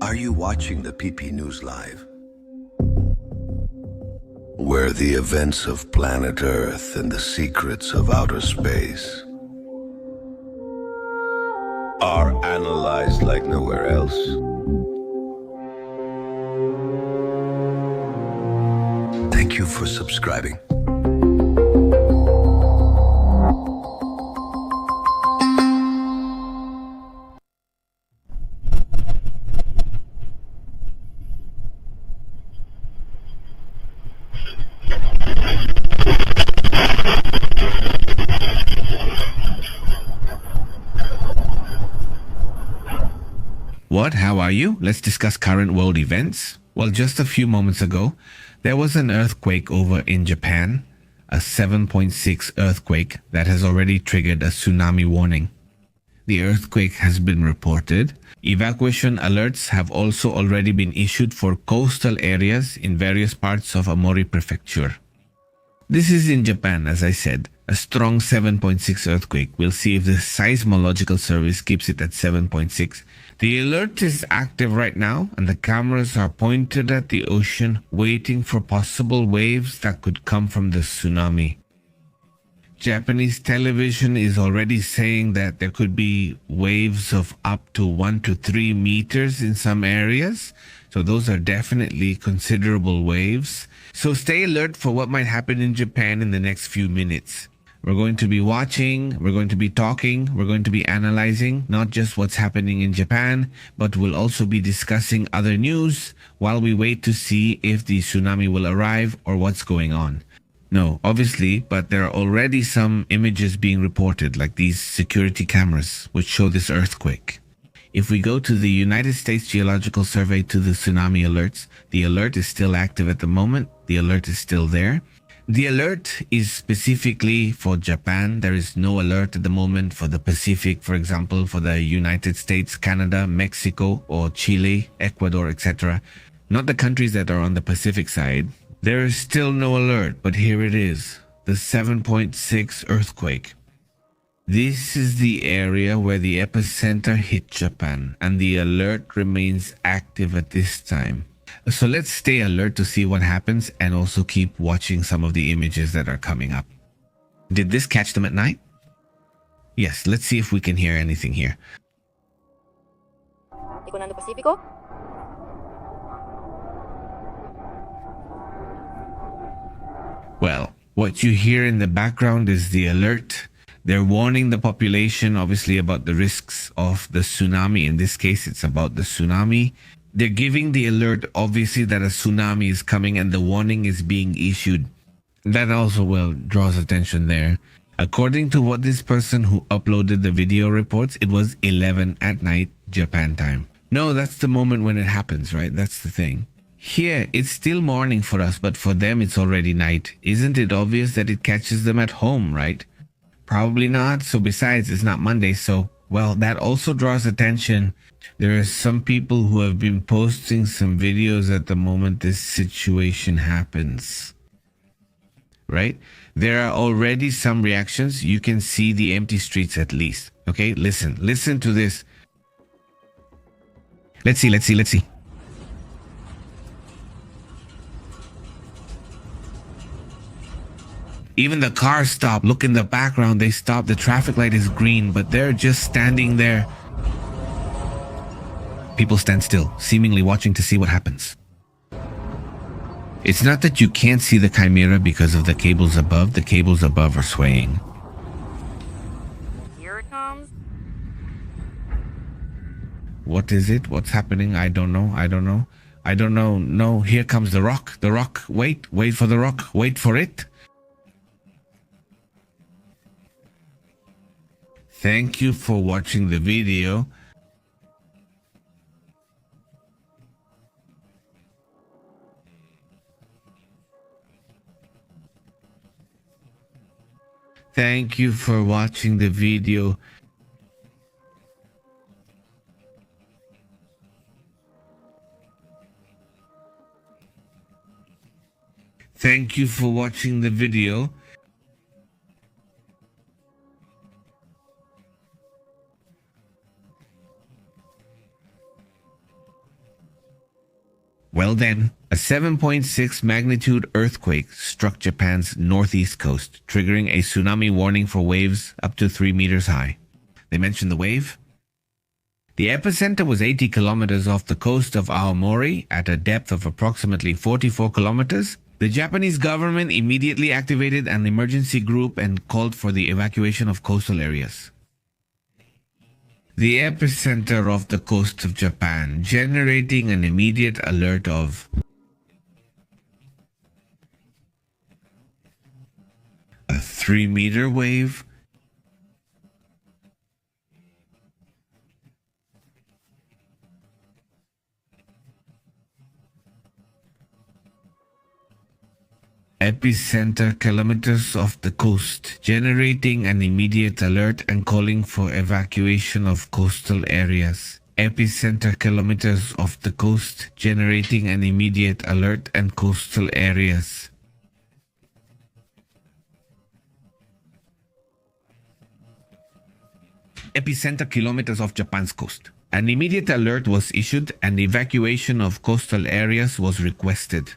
Are you watching the PP News Live? Where the events of planet Earth and the secrets of outer space are analyzed like nowhere else. Thank you for subscribing. What? How are you? Let's discuss current world events. Well, just a few moments ago, there was an earthquake over in Japan, a 7.6 earthquake that has already triggered a tsunami warning. The earthquake has been reported. Evacuation alerts have also already been issued for coastal areas in various parts of Aomori Prefecture. This is in Japan, as I said, a strong 7.6 earthquake. We'll see if the seismological service keeps it at 7.6. The alert is active right now, and the cameras are pointed at the ocean, waiting for possible waves that could come from the tsunami. Japanese television is already saying that there could be waves of up to 1 to 3 meters in some areas. So those are definitely considerable waves. So stay alert for what might happen in Japan in the next few minutes. We're going to be watching, we're going to be talking, we're going to be analyzing not just what's happening in Japan, but we'll also be discussing other news while we wait to see if the tsunami will arrive or what's going on. No, obviously, but there are already some images being reported, like these security cameras, which show this earthquake. If we go to the United States Geological Survey to the tsunami alerts, the alert is still active at the moment. The alert is still there. The alert is specifically for Japan. There is no alert at the moment for the Pacific, for example, for the United States, Canada, Mexico, or Chile, Ecuador, etc. Not the countries that are on the Pacific side. There is still no alert, but here it is, the 7.6 earthquake. This is the area where the epicenter hit Japan, and the alert remains active at this time. So let's stay alert to see what happens and also keep watching some of the images that are coming up. Did this catch them at night? Yes, let's see if we can hear anything here. Well, what you hear in the background is the alert. They're warning the population, obviously, about the risks of the tsunami. In this case, it's about the tsunami. They're giving the alert, obviously, that a tsunami is coming and the warning is being issued. That also, well, draws attention there. According to what this person who uploaded the video reports, it was 11 at night, Japan time. No, that's the moment when it happens, right? That's the thing. Here, it's still morning for us, but for them, it's already night. Isn't it obvious that it catches them at home, right? Probably not. So besides, it's not Monday. So, well, that also draws attention. There are some people who have been posting some videos at the moment this situation happens. Right? There are already some reactions. You can see the empty streets at least. Okay, listen to this. Let's see. Even the cars stop. Look in the background. They stop. The traffic light is green, but they're just standing there. People stand still, seemingly watching to see what happens. It's not that you can't see the chimera because of the cables above. The cables above are swaying. Here it comes. What is it? What's happening? I don't know. No, here comes the rock. The rock. Wait for the rock. Wait for it. Thank you for watching the video. Thank you for watching the video. Thank you for watching the video. Well then, a 7.6 magnitude earthquake struck Japan's northeast coast, triggering a tsunami warning for waves up to 3 meters high. They mentioned the wave. The epicenter was 80 kilometers off the coast of Aomori at a depth of approximately 44 kilometers. The Japanese government immediately activated an emergency group and called for the evacuation of coastal areas. The epicenter of the coast of Japan, generating an immediate alert of a 3-meter wave. Epicenter kilometers off the coast, generating an immediate alert and calling for evacuation of coastal areas. Epicenter kilometers off the coast, generating an immediate alert and coastal areas. Epicenter kilometers off Japan's coast. An immediate alert was issued and evacuation of coastal areas was requested.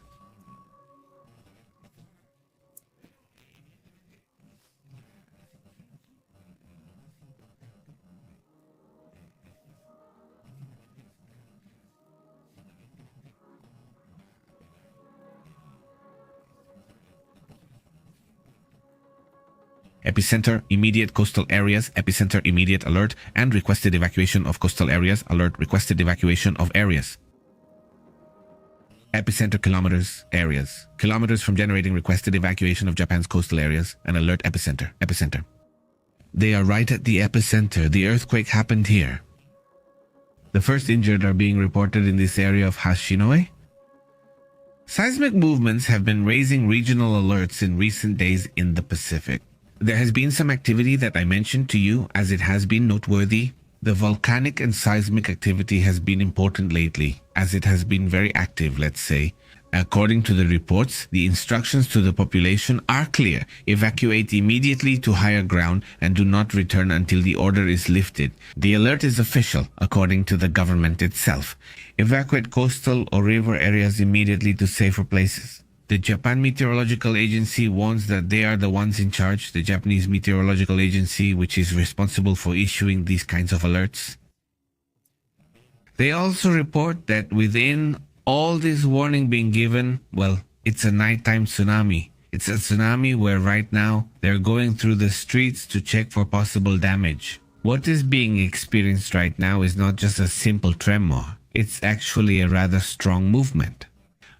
Epicenter, immediate coastal areas, epicenter, immediate alert, and requested evacuation of coastal areas, alert, requested evacuation of areas. Epicenter, kilometers, areas. Kilometers from generating requested evacuation of Japan's coastal areas, and alert, epicenter, epicenter. They are right at the epicenter. The earthquake happened here. The first injured are being reported in this area of Hashinoe. Seismic movements have been raising regional alerts in recent days in the Pacific. There has been some activity that I mentioned to you as it has been noteworthy. The volcanic and seismic activity has been important lately, as it has been very active, let's say. According to the reports, the instructions to the population are clear. Evacuate immediately to higher ground and do not return until the order is lifted. The alert is official, according to the government itself. Evacuate coastal or river areas immediately to safer places. The Japan Meteorological Agency warns that they are the ones in charge, the Japanese Meteorological Agency, which is responsible for issuing these kinds of alerts. They also report that within all this warning being given, well, it's a nighttime tsunami. It's a tsunami where right now they're going through the streets to check for possible damage. What is being experienced right now is not just a simple tremor. It's actually a rather strong movement.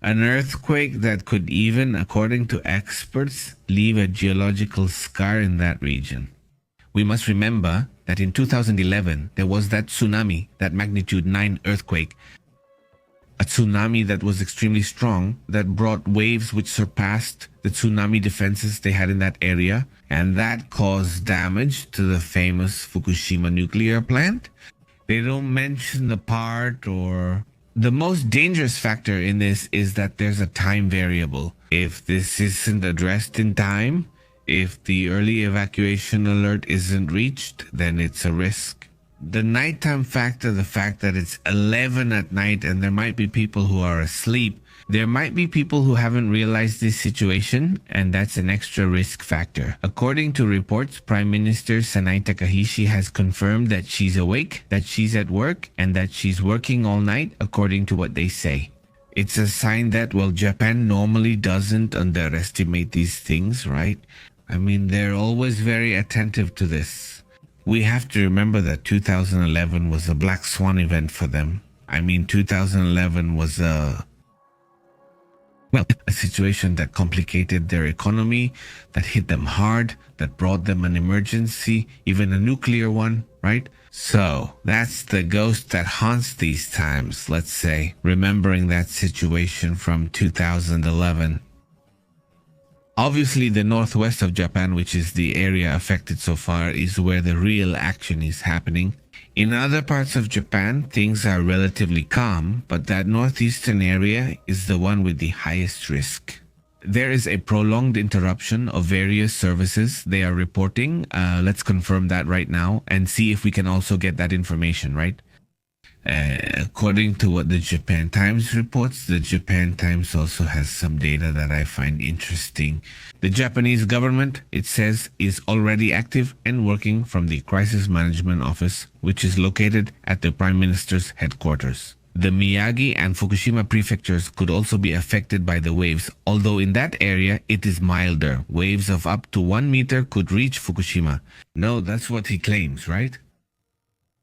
An earthquake that could even, according to experts, leave a geological scar in that region. We must remember that in 2011, there was that tsunami, that magnitude 9 earthquake. A tsunami that was extremely strong, that brought waves which surpassed the tsunami defenses they had in that area, and that caused damage to the famous Fukushima nuclear plant. They don't mention the part or... The most dangerous factor in this is that there's a time variable. If this isn't addressed in time, if the early evacuation alert isn't reached, then it's a risk. The nighttime factor, the fact that it's 11 at night and there might be people who are asleep, there might be people who haven't realized this situation, and that's an extra risk factor. According to reports, Prime Minister Sanai Takahashi has confirmed that she's awake, that she's at work, and that she's working all night, according to what they say. It's a sign that, well, Japan normally doesn't underestimate these things, right? I mean, they're always very attentive to this. We have to remember that 2011 was a black swan event for them. I mean, 2011 was a situation that complicated their economy, that hit them hard, that brought them an emergency, even a nuclear one, right? So that's the ghost that haunts these times, let's say, remembering that situation from 2011. Obviously, the northwest of Japan, which is the area affected so far, is where the real action is happening. In other parts of Japan, things are relatively calm, but that northeastern area is the one with the highest risk. There is a prolonged interruption of various services they are reporting. Let's confirm that right now and see if we can also get that information, right? According to what the Japan Times reports, the Japan Times also has some data that I find interesting. The Japanese government, it says, is already active and working from the Crisis Management Office, which is located at the Prime Minister's headquarters. The Miyagi and Fukushima prefectures could also be affected by the waves, although in that area it is milder. Waves of up to 1 meter could reach Fukushima. No, that's what he claims, right?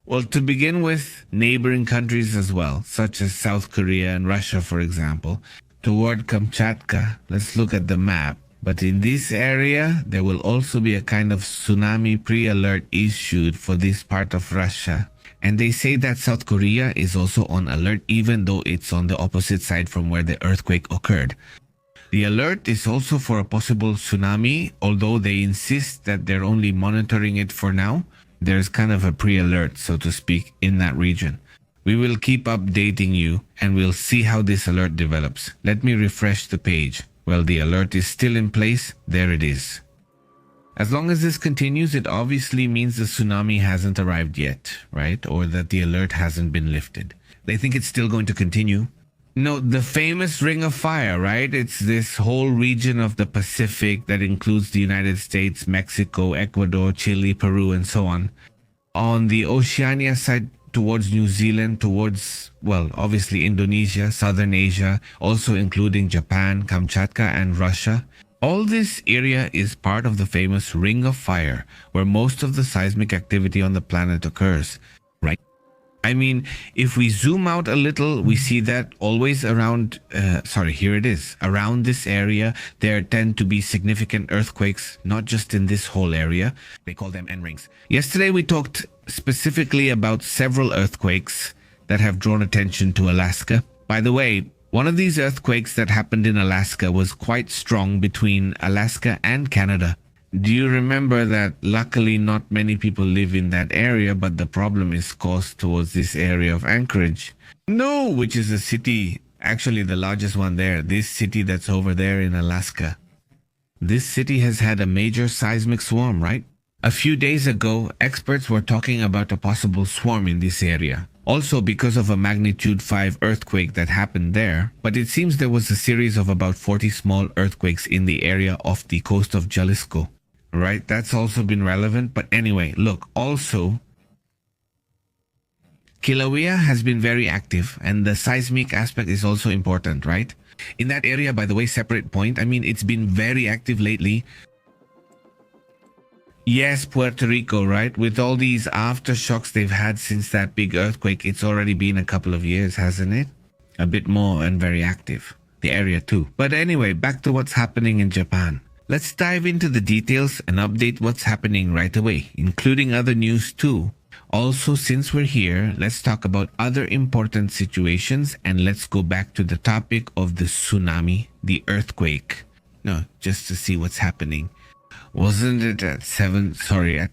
Well, to begin with, neighboring countries as well, such as South Korea and Russia, for example. Toward Kamchatka, let's look at the map. But in this area, there will also be a kind of tsunami pre-alert issued for this part of Russia. And they say that South Korea is also on alert even though it's on the opposite side from where the earthquake occurred. The alert is also for a possible tsunami, although they insist that they're only monitoring it for now. There's kind of a pre-alert, so to speak, in that region. We will keep updating you and we'll see how this alert develops. Let me refresh the page. Well, the alert is still in place. There it is. As long as this continues, it obviously means the tsunami hasn't arrived yet, right? Or that the alert hasn't been lifted. They think it's still going to continue. No, the famous Ring of Fire, right? It's this whole region of the Pacific that includes the United States, Mexico, Ecuador, Chile, Peru, and so on. On the Oceania side, towards New Zealand, towards, well, obviously Indonesia, Southern Asia, also including Japan, Kamchatka, and Russia. All this area is part of the famous Ring of Fire, where most of the seismic activity on the planet occurs, right? I mean, if we zoom out a little, we see that always around, here it is. Around this area, there tend to be significant earthquakes, not just in this whole area. They call them N-rings. Yesterday, we talked specifically about several earthquakes that have drawn attention to Alaska. By the way, one of these earthquakes that happened in Alaska was quite strong between Alaska and Canada. Do you remember that luckily not many people live in that area, but the problem is caused towards this area of Anchorage? No, which is a city, actually the largest one there, this city that's over there in Alaska. This city has had a major seismic swarm, right? A few days ago, experts were talking about a possible swarm in this area. Also because of a magnitude 5 earthquake that happened there, but it seems there was a series of about 40 small earthquakes in the area off the coast of Jalisco. Right, that's also been relevant. But anyway, look, also, Kilauea has been very active and the seismic aspect is also important, right? In that area, by the way, separate point, I mean, it's been very active lately. Yes, Puerto Rico, right? With all these aftershocks they've had since that big earthquake, it's already been a couple of years, hasn't it? A bit more and very active. The area too. But anyway, back to what's happening in Japan. Let's dive into the details and update what's happening right away, including other news too. Also, since we're here, let's talk about other important situations and let's go back to the topic of the tsunami, the earthquake. No, just to see what's happening. Wasn't it at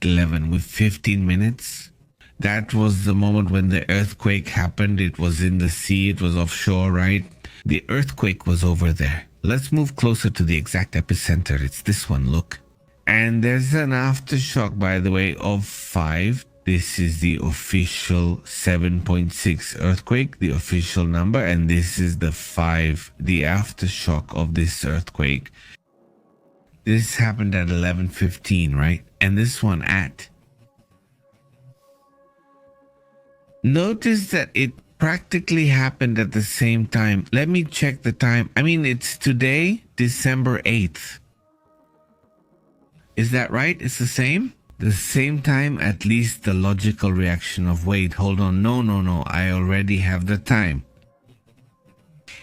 11 with 15 minutes? That was the moment when the earthquake happened. It was in the sea, it was offshore, right? The earthquake was over there. Let's move closer to the exact epicenter. It's this one, look. And there's an aftershock, by the way, of 5. This is the official 7.6 earthquake, the official number. And this is the 5, the aftershock of this earthquake. This happened at 11:15, right? And this one at. Notice that it practically happened at the same time. Let me check the time. I mean, it's today, December 8th. Is that right? It's the same? The same time, at least the logical reaction of, wait, hold on. No. I already have the time.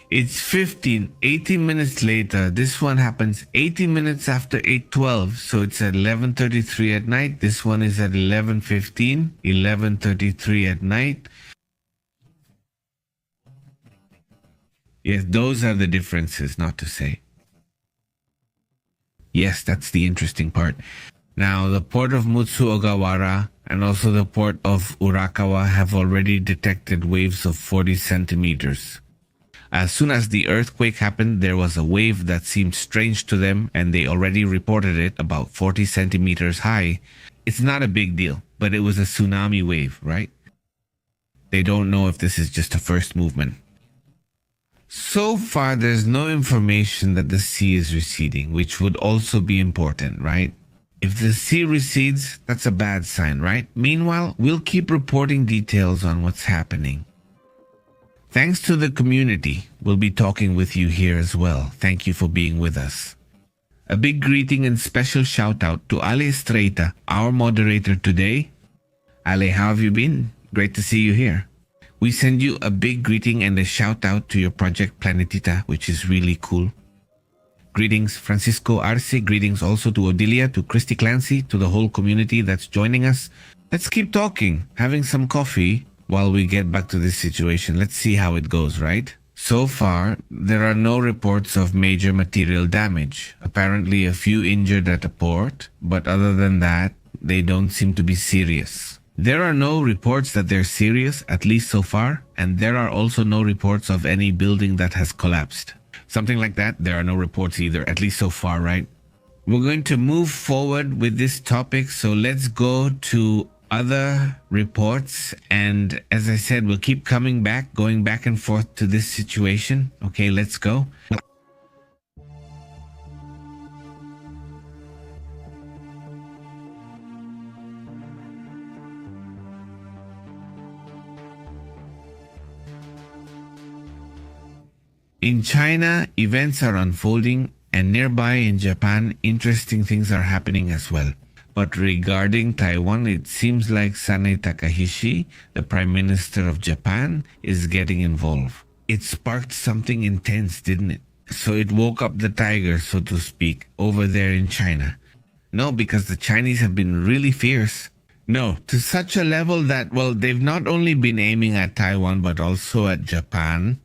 It's 18 minutes later. This one happens 18 minutes after 8:12. So it's at 11:33 at night. This one is at 11:15, 11:33 at night. Yes, those are the differences, not to say. Yes, that's the interesting part. Now, the port of Mutsu Ogawara and also the port of Urakawa have already detected waves of 40 centimeters. As soon as the earthquake happened, there was a wave that seemed strange to them and they already reported it about 40 centimeters high. It's not a big deal, but it was a tsunami wave, right? They don't know if this is just a first movement. So far, there's no information that the sea is receding, which would also be important, right? If the sea recedes, that's a bad sign, right? Meanwhile, we'll keep reporting details on what's happening. Thanks to the community, we'll be talking with you here as well. Thank you for being with us. A big greeting and special shout out to Ale Estreita, our moderator today. Ale, how have you been? Great to see you here. We send you a big greeting and a shout out to your project Planetita, which is really cool. Greetings, Francisco Arce. Greetings also to Odilia, to Christy Clancy, to the whole community that's joining us. Let's keep talking, having some coffee while we get back to this situation. Let's see how it goes, right? So far, there are no reports of major material damage. Apparently, a few injured at a port, but other than that, they don't seem to be serious. There are no reports that they're serious, at least so far, and there are also no reports of any building that has collapsed. Something like that, there are no reports either, at least so far, right? We're going to move forward with this topic, so let's go to other reports. And as I said, we'll keep going back and forth to this situation. Okay, let's go. In China, events are unfolding, and nearby in Japan, interesting things are happening as well. But regarding Taiwan, it seems like Sanae Takaishi, the Prime Minister of Japan, is getting involved. It sparked something intense, didn't it? So it woke up the tiger, so to speak, over there in China. No, because the Chinese have been really fierce. No, to such a level that, well, they've not only been aiming at Taiwan, but also at Japan.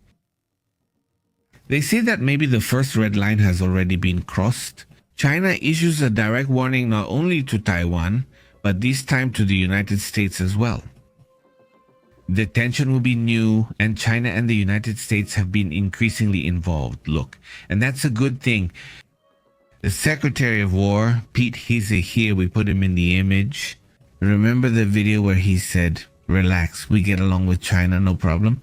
They say that maybe the first red line has already been crossed. China issues a direct warning not only to Taiwan, but this time to the United States as well. The tension will be new, and China and the United States have been increasingly involved. Look, and that's a good thing. The Secretary of War, Pete Heese here, we put him in the image. Remember the video where he said, relax, we get along with China, no problem.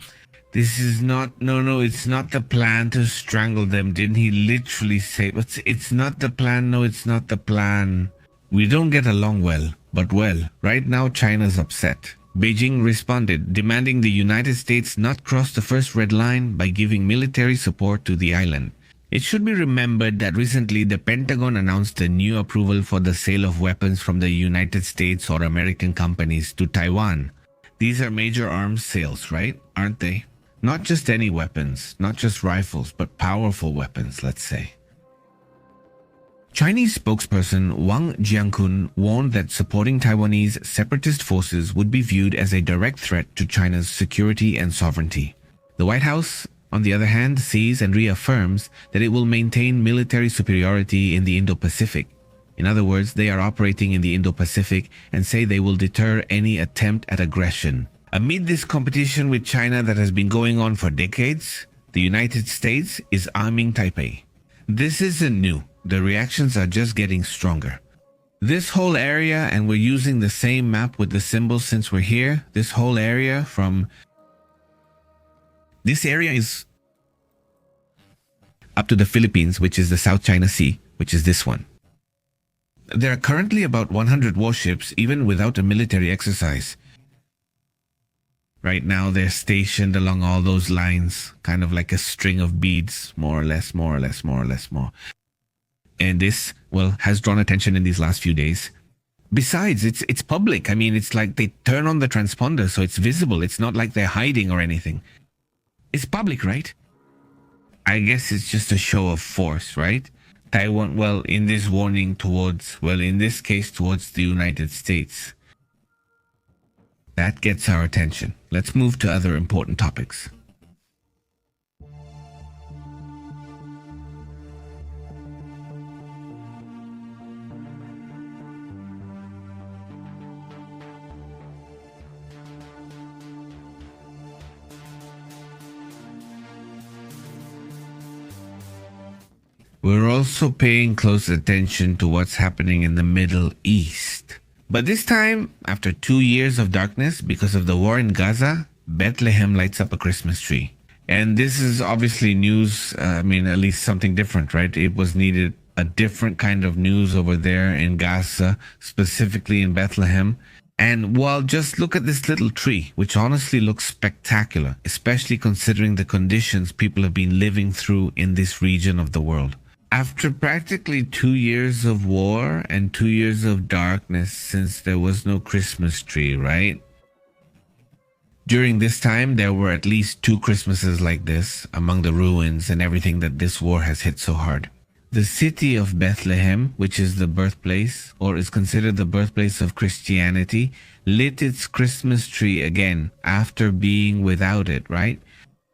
This is not, it's not the plan to strangle them. Didn't he literally say, it's not the plan, no, it's not the plan. We don't get along well, but well, right now China's upset. Beijing responded, demanding the United States not cross the first red line by giving military support to the island. It should be remembered that recently the Pentagon announced a new approval for the sale of weapons from the United States or American companies to Taiwan. These are major arms sales, right? Aren't they? Not just any weapons, not just rifles, but powerful weapons, let's say. Chinese spokesperson Wang Jiankun warned that supporting Taiwanese separatist forces would be viewed as a direct threat to China's security and sovereignty. The White House, on the other hand, sees and reaffirms that it will maintain military superiority in the Indo-Pacific. In other words, they are operating in the Indo-Pacific and say they will deter any attempt at aggression. Amid this competition with China that has been going on for decades, the United States is arming Taipei. This isn't new. The reactions are just getting stronger. This whole area, and we're using the same map with the symbols since we're here, this whole area this area is up to the Philippines, which is the South China Sea, which is this one. There are currently about 100 warships, even without a military exercise. Right now, they're stationed along all those lines, kind of like a string of beads, more or less. And this, well, has drawn attention in these last few days. Besides, it's public. I mean, it's like they turn on the transponder, so it's visible. It's not like they're hiding or anything. It's public, right? I guess it's just a show of force, right? Taiwan, well, in this warning towards, well, in this case, towards the United States. That gets our attention. Let's move to other important topics. We're also paying close attention to what's happening in the Middle East. But this time, after 2 years of darkness because of the war in Gaza, Bethlehem lights up a Christmas tree. And this is obviously news, at least something different, right? It was needed a different kind of news over there in Gaza, specifically in Bethlehem. And well, just look at this little tree, which honestly looks spectacular, especially considering the conditions people have been living through in this region of the world. After practically 2 years of war and 2 years of darkness since there was no Christmas tree, right? During this time, there were at least 2 Christmases like this among the ruins and everything that this war has hit so hard. The city of Bethlehem, which is the birthplace or is considered the birthplace of Christianity, lit its Christmas tree again after being without it, right?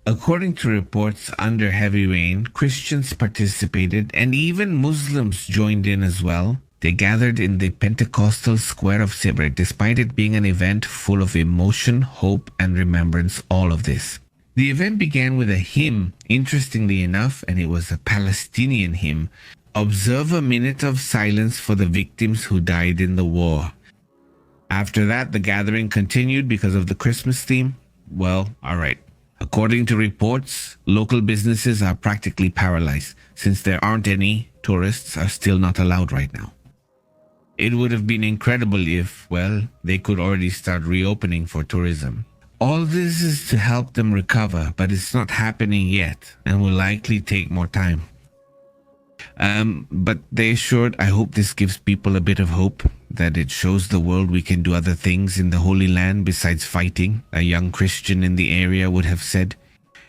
According to reports, under heavy rain, Christians participated and even Muslims joined in as well. They gathered in the Pentecostal Square of Seismic, despite it being an event full of emotion, hope, and remembrance, all of this. The event began with a hymn, interestingly enough, and it was a Palestinian hymn. Observe a minute of silence for the victims who died in the war. After that, the gathering continued because of the Christmas theme. Well, all right. According to reports, local businesses are practically paralyzed since there aren't any tourists are still not allowed right now. It would have been incredible if, well, they could already start reopening for tourism. All this is to help them recover, but it's not happening yet and will likely take more time. But they assured, I hope this gives people a bit of hope, that it shows the world we can do other things in the Holy Land besides fighting, a young Christian in the area would have said.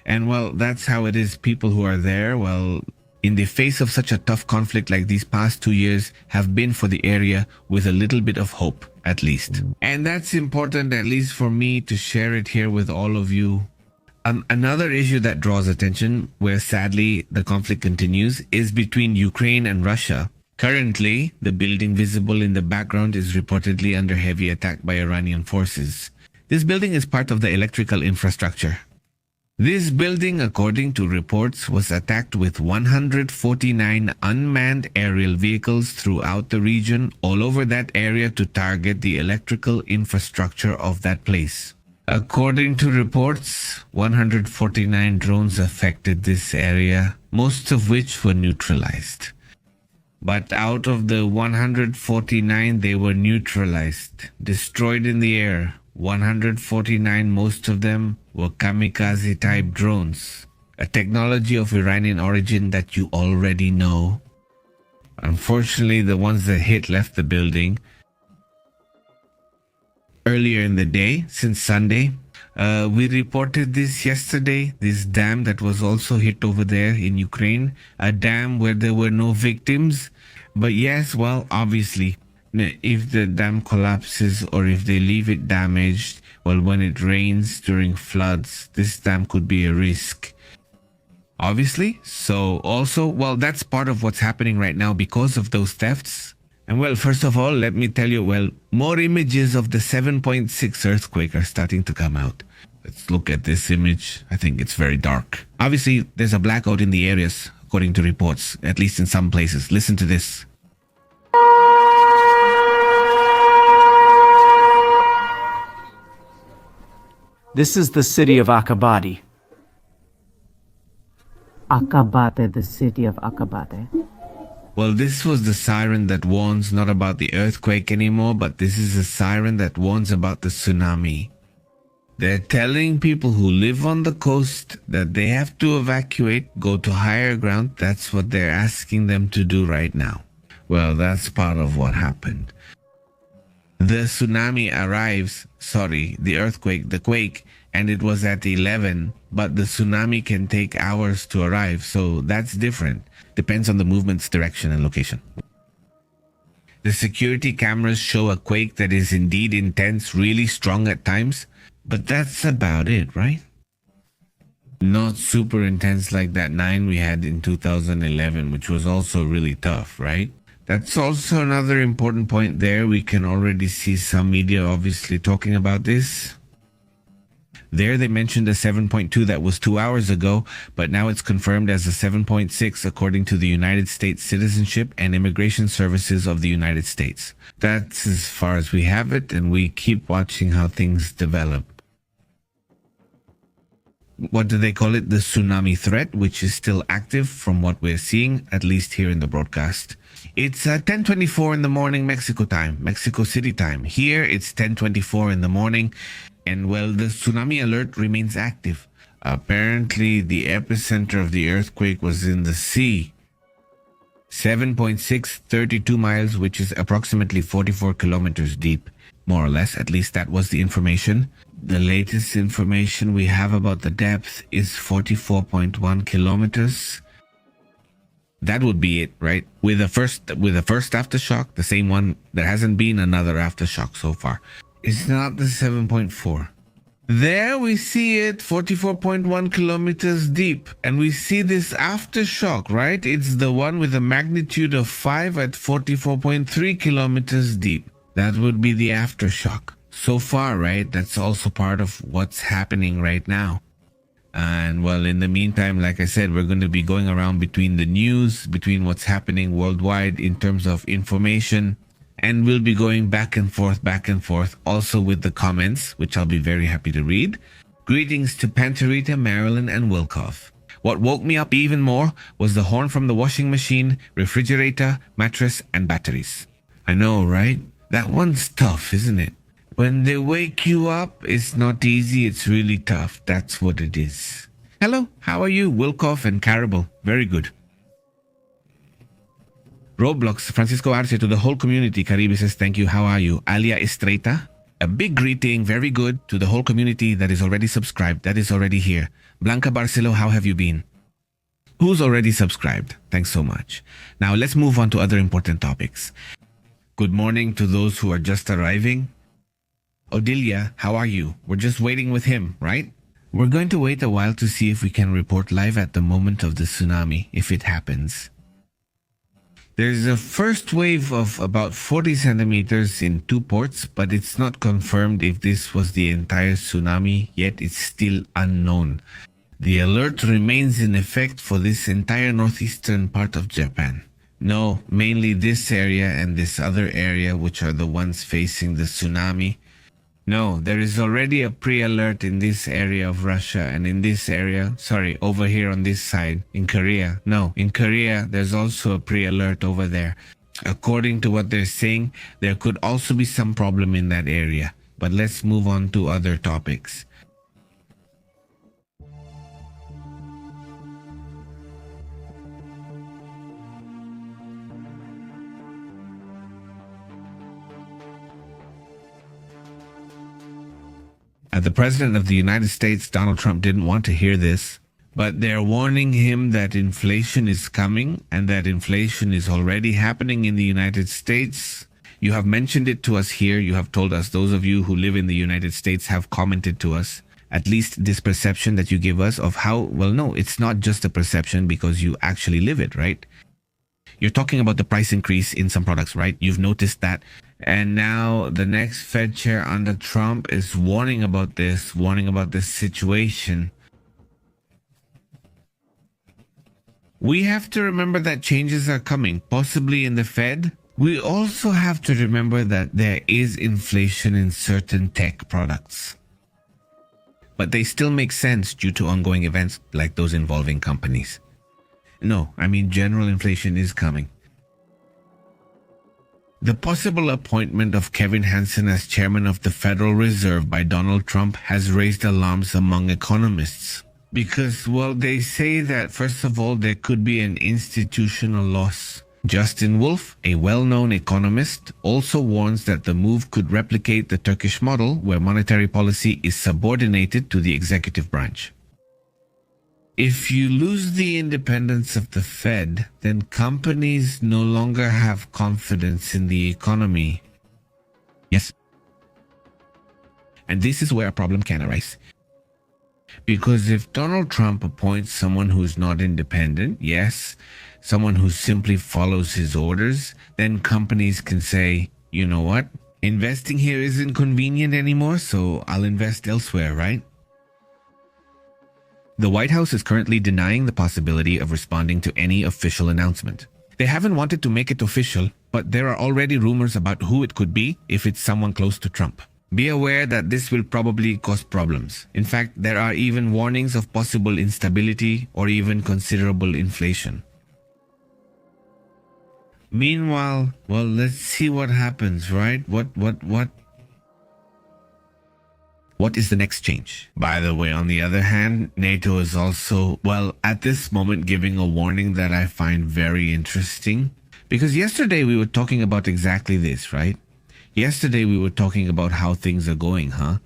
And well, that's how it is. People who are there, well, in the face of such a tough conflict like these past 2 years, have been for the area with a little bit of hope, at least. And that's important, at least for me, to share it here with all of you. Another issue that draws attention, where sadly the conflict continues, is between Ukraine and Russia. Currently, the building visible in the background is reportedly under heavy attack by Iranian forces. This building is part of the electrical infrastructure. This building, according to reports, was attacked with 149 unmanned aerial vehicles throughout the region, all over that area to target the electrical infrastructure of that place. According to reports, 149 drones affected this area, most of which were neutralized. But out of the 149, they were neutralized, destroyed in the air. 149, most of them were kamikaze-type drones, a technology of Iranian origin that you already know. Unfortunately, the ones that hit left the building. Earlier in the day, since Sunday, we reported this yesterday, this dam that was also hit over there in Ukraine, a dam where there were no victims. But yes, well, obviously, if the dam collapses or if they leave it damaged, well, when it rains during floods, this dam could be a risk. Obviously, so also, well, that's part of what's happening right now because of those thefts. And well, first of all, let me tell you, well, more images of the 7.6 earthquake are starting to come out. Let's look at this image. I think it's very dark. Obviously, there's a blackout in the areas, according to reports, at least in some places. Listen to this. This is the city of Akabadi. Akabate, the city of Akabate. Well, this was the siren that warns not about the earthquake anymore, but this is a siren that warns about the tsunami. They're telling people who live on the coast that they have to evacuate, go to higher ground. That's what they're asking them to do right now. Well, that's part of what happened. The tsunami arrives, the quake, and it was at 11, but the tsunami can take hours to arrive, so that's different. Depends on the movement's direction and location. The security cameras show a quake that is indeed intense, really strong at times, but that's about it, right? Not super intense like that 9 we had in 2011, which was also really tough, right? That's also another important point there. We can already see some media obviously talking about this. There they mentioned a 7.2 that was 2 hours ago, but now it's confirmed as a 7.6 according to the United States Citizenship and Immigration Services of the United States. That's as far as we have it, and we keep watching how things develop. what do they call it? The tsunami threat, which is still active from what we're seeing, at least here in the broadcast. It's 10:24 in the morning Mexico time, Mexico City time. Here it's 10:24 in the morning, and well, the tsunami alert remains active. Apparently, the epicenter of the earthquake was in the sea. 7.6, 32 miles, which is approximately 44 kilometers deep, more or less. At least that was the information. The latest information we have about the depth is 44.1 kilometers. That would be it, right? With the first aftershock, the same one, there hasn't been another aftershock so far. It's not the 7.4. There we see it, 44.1 kilometers deep. And we see this aftershock, right? It's the one with a magnitude of 5 at 44.3 kilometers deep. That would be the aftershock. So far, right? That's also part of what's happening right now. And well, in the meantime, like I said, we're going to be going around between the news, between what's happening worldwide in terms of information. And we'll be going back and forth, also with the comments, which I'll be very happy to read. Greetings to Panterita, Marilyn, and Wilkoff. What woke me up even more was the horn from the washing machine, refrigerator, mattress, and batteries. I know, right? That one's tough, isn't it? When they wake you up, it's not easy, it's really tough. That's what it is. Hello, how are you, Wilkoff and Caribou? Very good. Roblox, Francisco Arce, to the whole community. Caribe says, thank you, how are you? Alia Estreta, a big greeting, very good, to the whole community that is already subscribed, that is already here. Blanca Barcelo, how have you been? Who's already subscribed? Thanks so much. Now let's move on to other important topics. Good morning to those who are just arriving. Odilia, how are you? We're just waiting with him, right? We're going to wait a while to see if we can report live at the moment of the tsunami, if it happens. There's a first wave of about 40 centimeters in 2 ports, but it's not confirmed if this was the entire tsunami, yet it's still unknown. The alert remains in effect for this entire northeastern part of Japan. No, mainly this area and this other area, which are the ones facing the tsunami. No, there is already a pre-alert in this area of Russia and in this area, over here on this side, in Korea. No, in Korea, there's also a pre-alert over there. According to what they're saying, there could also be some problem in that area. But let's move on to other topics. The President of the United States, Donald Trump, didn't want to hear this, but they're warning him that inflation is coming and that inflation is already happening in the United States. You have mentioned it to us here. You have told us, those of you who live in the United States have commented to us, at least this perception that you give us of how, well, no, it's not just a perception because you actually live it, right? You're talking about the price increase in some products, right? You've noticed that. And now the next Fed chair under Trump is warning about this situation. We have to remember that changes are coming, possibly in the Fed. We also have to remember that there is inflation in certain tech products. But they still make sense due to ongoing events like those involving companies. No, I mean general inflation is coming. The possible appointment of Kevin Hansen as chairman of the Federal Reserve by Donald Trump has raised alarms among economists. Because, well, they say that, first of all, there could be an institutional loss. Justin Wolf, a well-known economist, also warns that the move could replicate the Turkish model where monetary policy is subordinated to the executive branch. If you lose the independence of the Fed, then companies no longer have confidence in the economy. Yes. And this is where a problem can arise. Because if Donald Trump appoints someone who's not independent, yes, someone who simply follows his orders, then companies can say, you know what, investing here isn't convenient anymore, so I'll invest elsewhere, right? The White House is currently denying the possibility of responding to any official announcement. They haven't wanted to make it official, but there are already rumors about who it could be if it's someone close to Trump. Be aware that this will probably cause problems. In fact, there are even warnings of possible instability or even considerable inflation. Meanwhile, well, let's see what happens, right? What is the next change? By the way, on the other hand, NATO is also, well, at this moment giving a warning that I find very interesting. Because yesterday we were talking about exactly this, right? Yesterday we were talking about how things are going, huh?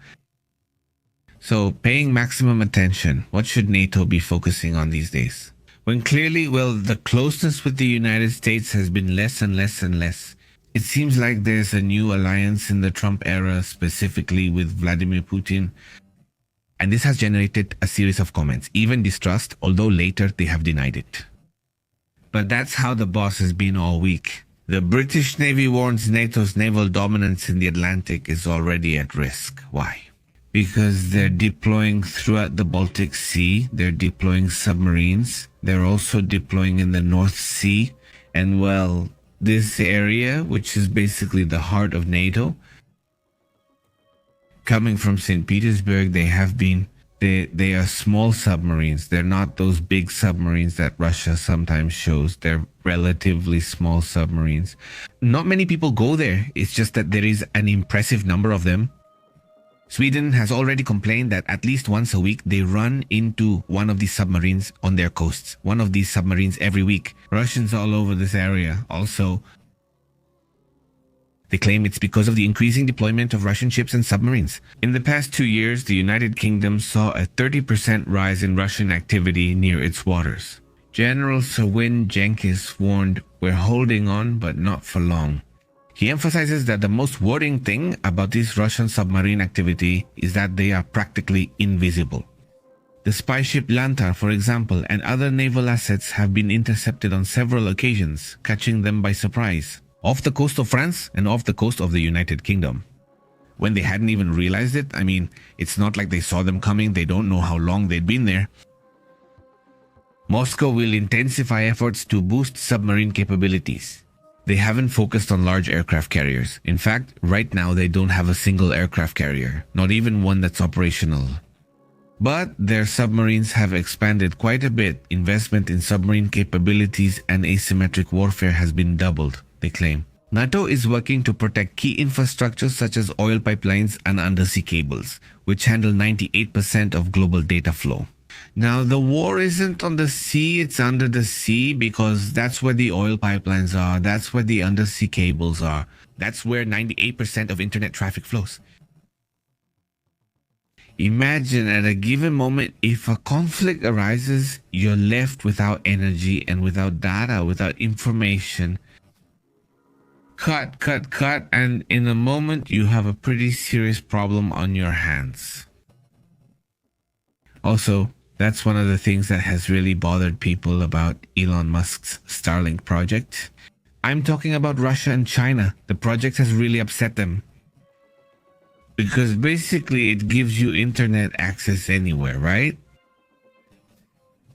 So, paying maximum attention, what should NATO be focusing on these days? When clearly, well, the closeness with the United States has been less and less and less. It seems like there's a new alliance in the Trump era, specifically with Vladimir Putin. And this has generated a series of comments, even distrust, although later they have denied it. But that's how the boss has been all week. The British Navy warns NATO's naval dominance in the Atlantic is already at risk. Why? Because they're deploying throughout the Baltic Sea. They're deploying submarines. They're also deploying in the North Sea. And well, this area, which is basically the heart of NATO, coming from St. Petersburg, they are small submarines. They're not those big submarines that Russia sometimes shows. They're relatively small submarines. Not many people go there. It's just that there is an impressive number of them. Sweden has already complained that at least once a week they run into one of these submarines on their coasts. One of these submarines every week. Russians all over this area also. They claim it's because of the increasing deployment of Russian ships and submarines. In the past 2 years, the United Kingdom saw a 30% rise in Russian activity near its waters. General Sir Win Jenkins warned, "We're holding on, but not for long." He emphasizes that the most worrying thing about this Russian submarine activity is that they are practically invisible. The spy ship Lantar, for example, and other naval assets have been intercepted on several occasions, catching them by surprise. Off the coast of France and off the coast of the United Kingdom. When they hadn't even realized it, I mean, it's not like they saw them coming, they don't know how long they'd been there. Moscow will intensify efforts to boost submarine capabilities. They haven't focused on large aircraft carriers. In fact, right now they don't have a single aircraft carrier, not even one that's operational. But their submarines have expanded quite a bit. Investment in submarine capabilities and asymmetric warfare has been doubled, they claim. NATO is working to protect key infrastructures such as oil pipelines and undersea cables, which handle 98% of global data flow. Now, the war isn't on the sea, it's under the sea, because that's where the oil pipelines are, that's where the undersea cables are, that's where 98% of internet traffic flows. Imagine at a given moment, if a conflict arises, you're left without energy and without data, without information. Cut, and in a moment you have a pretty serious problem on your hands. Also, that's one of the things that has really bothered people about Elon Musk's Starlink project. I'm talking about Russia and China. The project has really upset them. Because basically it gives you internet access anywhere, right?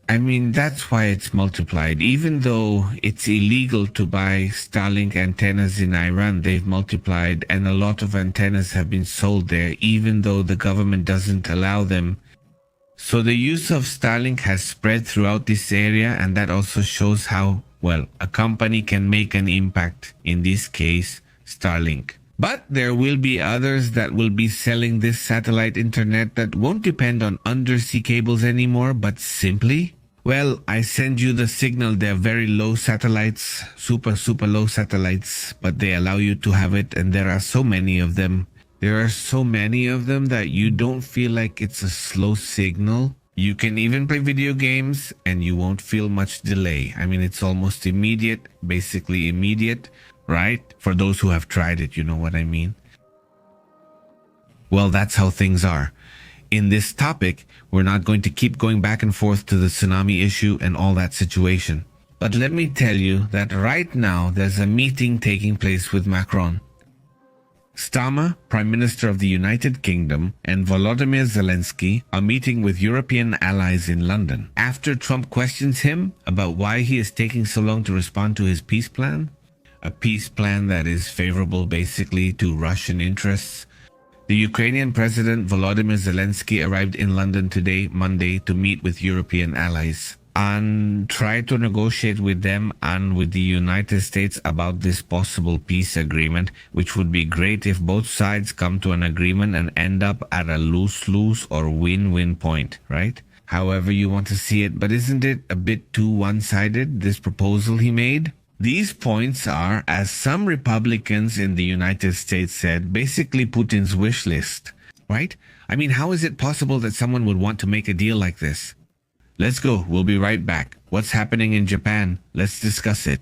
I mean, that's why it's multiplied. Even though it's illegal to buy Starlink antennas in Iran, they've multiplied, and a lot of antennas have been sold there, even though the government doesn't allow them. So the use of Starlink has spread throughout this area, and that also shows how, well, a company can make an impact, in this case, Starlink. But there will be others that will be selling this satellite internet that won't depend on undersea cables anymore, but simply, well, I send you the signal. They're very low satellites, super low satellites, but they allow you to have it, and there are so many of them. There are so many of them that you don't feel like it's a slow signal. You can even play video games and you won't feel much delay. I mean, it's almost immediate, basically immediate, right? For those who have tried it, you know what I mean? Well, that's how things are. In this topic, we're not going to keep going back and forth to the tsunami issue and all that situation. But let me tell you that right now there's a meeting taking place with Macron. Starmer, Prime Minister of the United Kingdom, and Volodymyr Zelensky are meeting with European allies in London. After Trump questions him about why he is taking so long to respond to his peace plan, a peace plan that is favorable basically to Russian interests, The Ukrainian President Volodymyr Zelensky arrived in London today, Monday, to meet with European allies and try to negotiate with them and with the United States about this possible peace agreement, which would be great if both sides come to an agreement and end up at a lose-lose or win-win point, right? However you want to see it, but isn't it a bit too one-sided, this proposal he made? These points are, as some Republicans in the United States said, basically Putin's wish list, right? I mean, how is it possible that someone would want to make a deal like this? Let's go. We'll be right back. What's happening in Japan? Let's discuss it.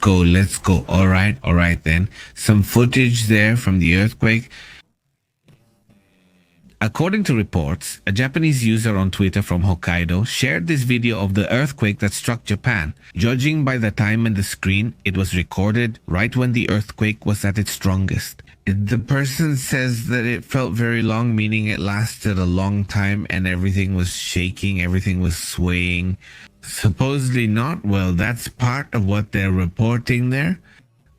Let's go. All right then. Some footage there from the earthquake. According to reports, a Japanese user on Twitter from Hokkaido shared this video of the earthquake that struck Japan. Judging by the time on the screen, it was recorded right when the earthquake was at its strongest. The person says that it felt very long, meaning it lasted a long time and everything was shaking, everything was swaying. Supposedly not. Well, that's part of what they're reporting there.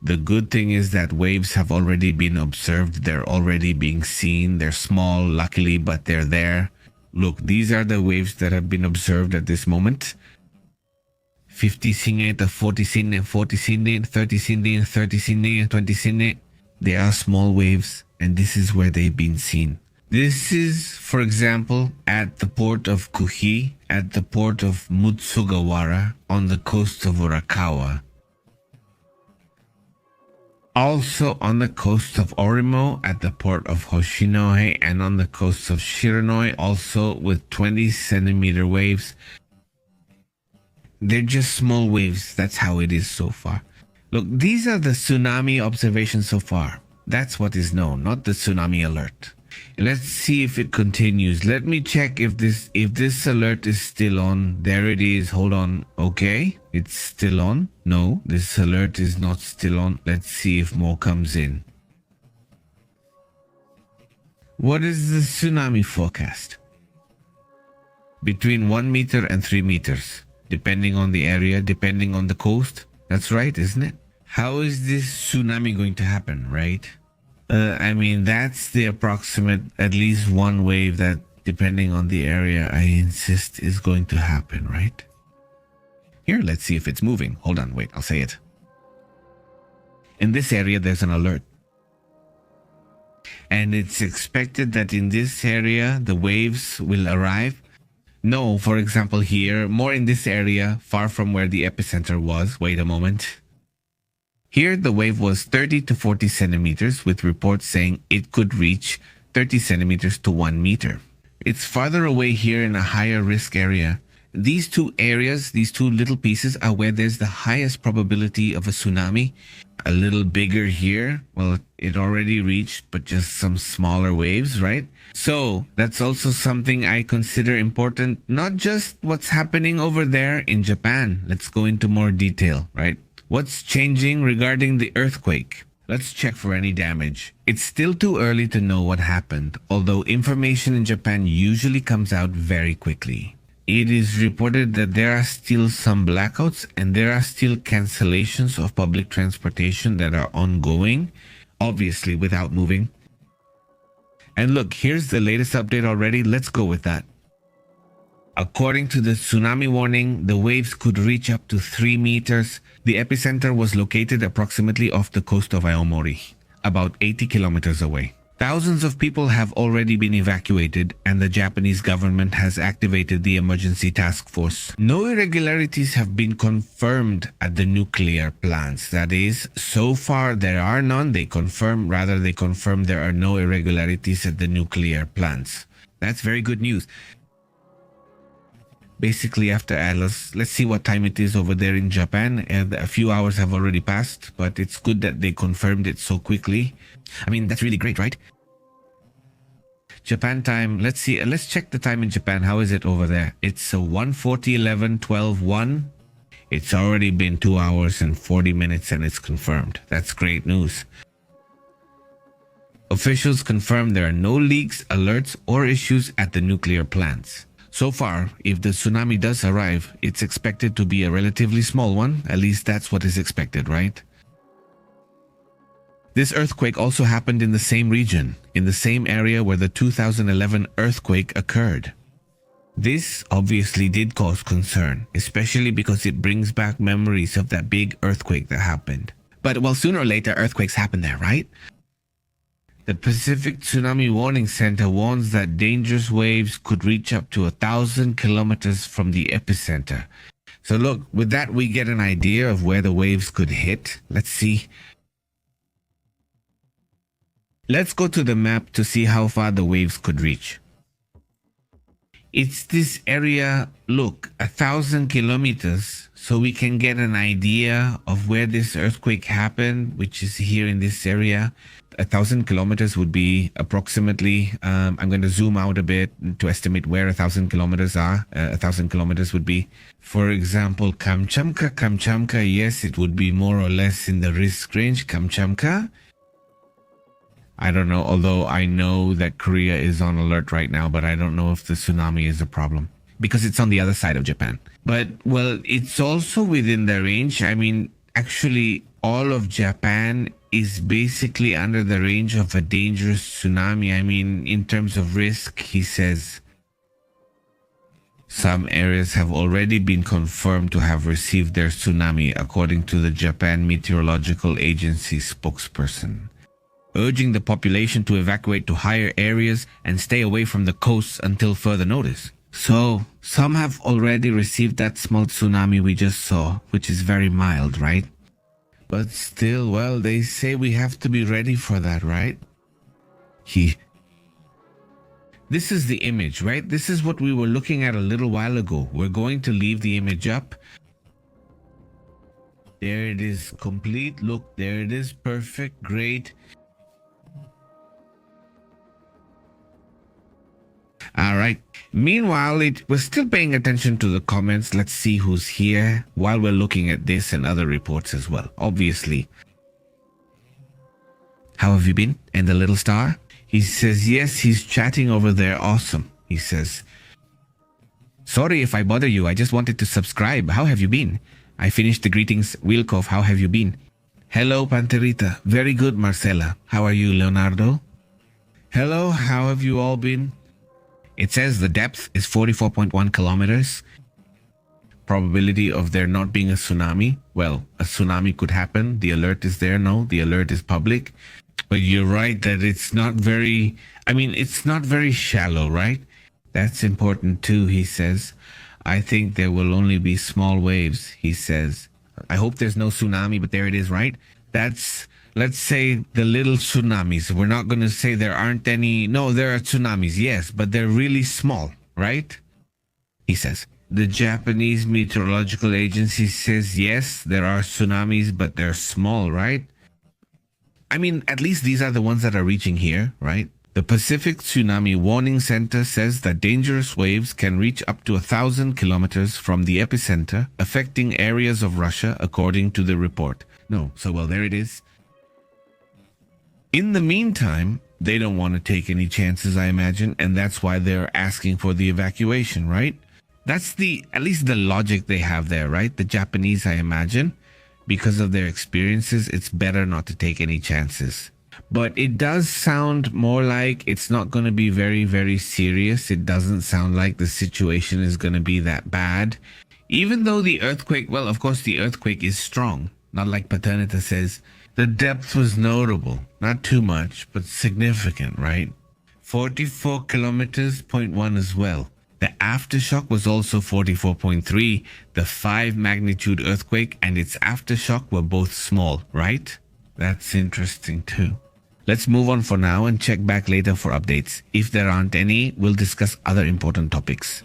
The good thing is that waves have already been observed. They're already being seen. They're small, luckily, but they're there. Look, these are the waves that have been observed at this moment. 50 singe to 40 singe, 40 singe, 30 singe, 30 singe, 20 singe. They are small waves, and this is where they've been seen. This is, for example, at the port of Kuhi, at the port of Mutsugawara, on the coast of Urakawa. Also on the coast of Orimo, at the port of Hoshinohe, and on the coast of Shiranoi, also with 20 centimeter waves. They're just small waves. That's how it is so far. Look, these are the tsunami observations so far. That's what is known, not the tsunami alert. Let's see if it continues. Let me check if this alert is still on. There it is. Hold on. Okay, it's still on. No, this alert is not still on. Let's see if more comes in. What is the tsunami forecast? Between 1 meter and 3 meters, depending on the area, depending on the coast. That's right, isn't it? How is this tsunami going to happen, right? I mean, that's the approximate, at least one wave that, depending on the area, I insist is going to happen, right? Here, let's see if it's moving. Hold on, wait, I'll say it. In this area, there's an alert. And it's expected that in this area, the waves will arrive. No, for example, here, more in this area, far from where the epicenter was. Wait a moment. Here, the wave was 30 to 40 centimeters, with reports saying it could reach 30 centimeters to 1 meter. It's farther away here in a higher risk area. These two areas, these two little pieces, are where there's the highest probability of a tsunami. A little bigger here. Well, it already reached, but just some smaller waves, right? So that's also something I consider important, not just what's happening over there in Japan. Let's go into more detail, right? What's changing regarding the earthquake? Let's check for any damage. It's still too early to know what happened, although information in Japan usually comes out very quickly. It is reported that there are still some blackouts and there are still cancellations of public transportation that are ongoing, obviously without moving. And look, here's the latest update already. Let's go with that. According to the tsunami warning, the waves could reach up to 3 meters. The epicenter was located approximately off the coast of Aomori, about 80 kilometers away. Thousands of people have already been evacuated, and the Japanese government has activated the emergency task force. No irregularities have been confirmed at the nuclear plants. That is, so far there are none. They confirm there are no irregularities at the nuclear plants. That's very good news. basically after Atlas. Let's see what time it is over there in Japan. And a few hours have already passed, but it's good that they confirmed it so quickly. I mean, that's really great, right? Japan time. Let's see. Let's check the time in Japan. How is it over there? It's 1:40, 11, 12, 1. It's already been 2 hours and 40 minutes and it's confirmed. That's great news. Officials confirm there are no leaks, alerts, or issues at the nuclear plants. So far, if the tsunami does arrive, it's expected to be a relatively small one. At least that's what is expected, right? This earthquake also happened in the same region, in the same area where the 2011 earthquake occurred. This obviously did cause concern, especially because it brings back memories of that big earthquake that happened. But well, sooner or later, earthquakes happen there, right? The Pacific Tsunami Warning Center warns that dangerous waves could reach up to 1,000 kilometers from the epicenter. So look, with that we get an idea of where the waves could hit. Let's see. Let's go to the map to see how far the waves could reach. It's this area, look, 1,000 kilometers, so we can get an idea of where this earthquake happened, which is here in this area. 1,000 kilometers would be approximately, I'm going to zoom out a bit to estimate where 1,000 kilometers are. 1,000 kilometers would be, for example, Kamchatka, yes, it would be more or less in the risk range. Kamchatka, I don't know, although I know that Korea is on alert right now, but I don't know if the tsunami is a problem because it's on the other side of Japan. But, well, it's also within the range. I mean, actually, all of Japan is basically under the range of a dangerous tsunami. I mean, in terms of risk, he says, some areas have already been confirmed to have received their tsunami, according to the Japan Meteorological Agency spokesperson, urging the population to evacuate to higher areas and stay away from the coasts until further notice. So, some have already received that small tsunami we just saw, which is very mild, right? But still, well, they say we have to be ready for that, right? This is the image, right? This is what we were looking at a little while ago. We're going to leave the image up. There it is, complete. Look, there it is, perfect, great. All right. Meanwhile, we're still paying attention to the comments. Let's see who's here while we're looking at this and other reports as well, obviously. How have you been? And the little star? He says, yes, he's chatting over there. Awesome. He says, sorry if I bother you. I just wanted to subscribe. How have you been? I finished the greetings. Wilkov, how have you been? Hello, Panterita. Very good, Marcela. How are you, Leonardo? Hello, how have you all been? It says the depth is 44.1 kilometers. Probability of there not being a tsunami. Well, a tsunami could happen. The alert is there. No, the alert is public. But you're right that it's not very, it's not very shallow, right? That's important too, he says. I think there will only be small waves, he says. I hope there's no tsunami, but there it is, right? That's, let's say, the little tsunamis. We're not going to say there aren't any. No, there are tsunamis, yes, but they're really small, right? He says. The Japanese Meteorological Agency says, yes, there are tsunamis, but they're small, right? I mean, at least these are the ones that are reaching here, right? The Pacific Tsunami Warning Center says that dangerous waves can reach up to 1,000 kilometers from the epicenter, affecting areas of Russia, according to the report. No, so well, there it is. In the meantime, they don't want to take any chances, I imagine, and that's why they're asking for the evacuation, right? That's at least the logic they have there, right? The Japanese, I imagine, because of their experiences, it's better not to take any chances. But it does sound more like it's not going to be very, very serious. It doesn't sound like the situation is going to be that bad. Even though the earthquake, well, of course, the earthquake is strong. Not like Paternita says. The depth was notable. Not too much, but significant, right? 44 kilometers, 0.1 as well. The aftershock was also 44.3. The 5 magnitude earthquake and its aftershock were both small, right? That's interesting too. Let's move on for now and check back later for updates. If there aren't any, we'll discuss other important topics.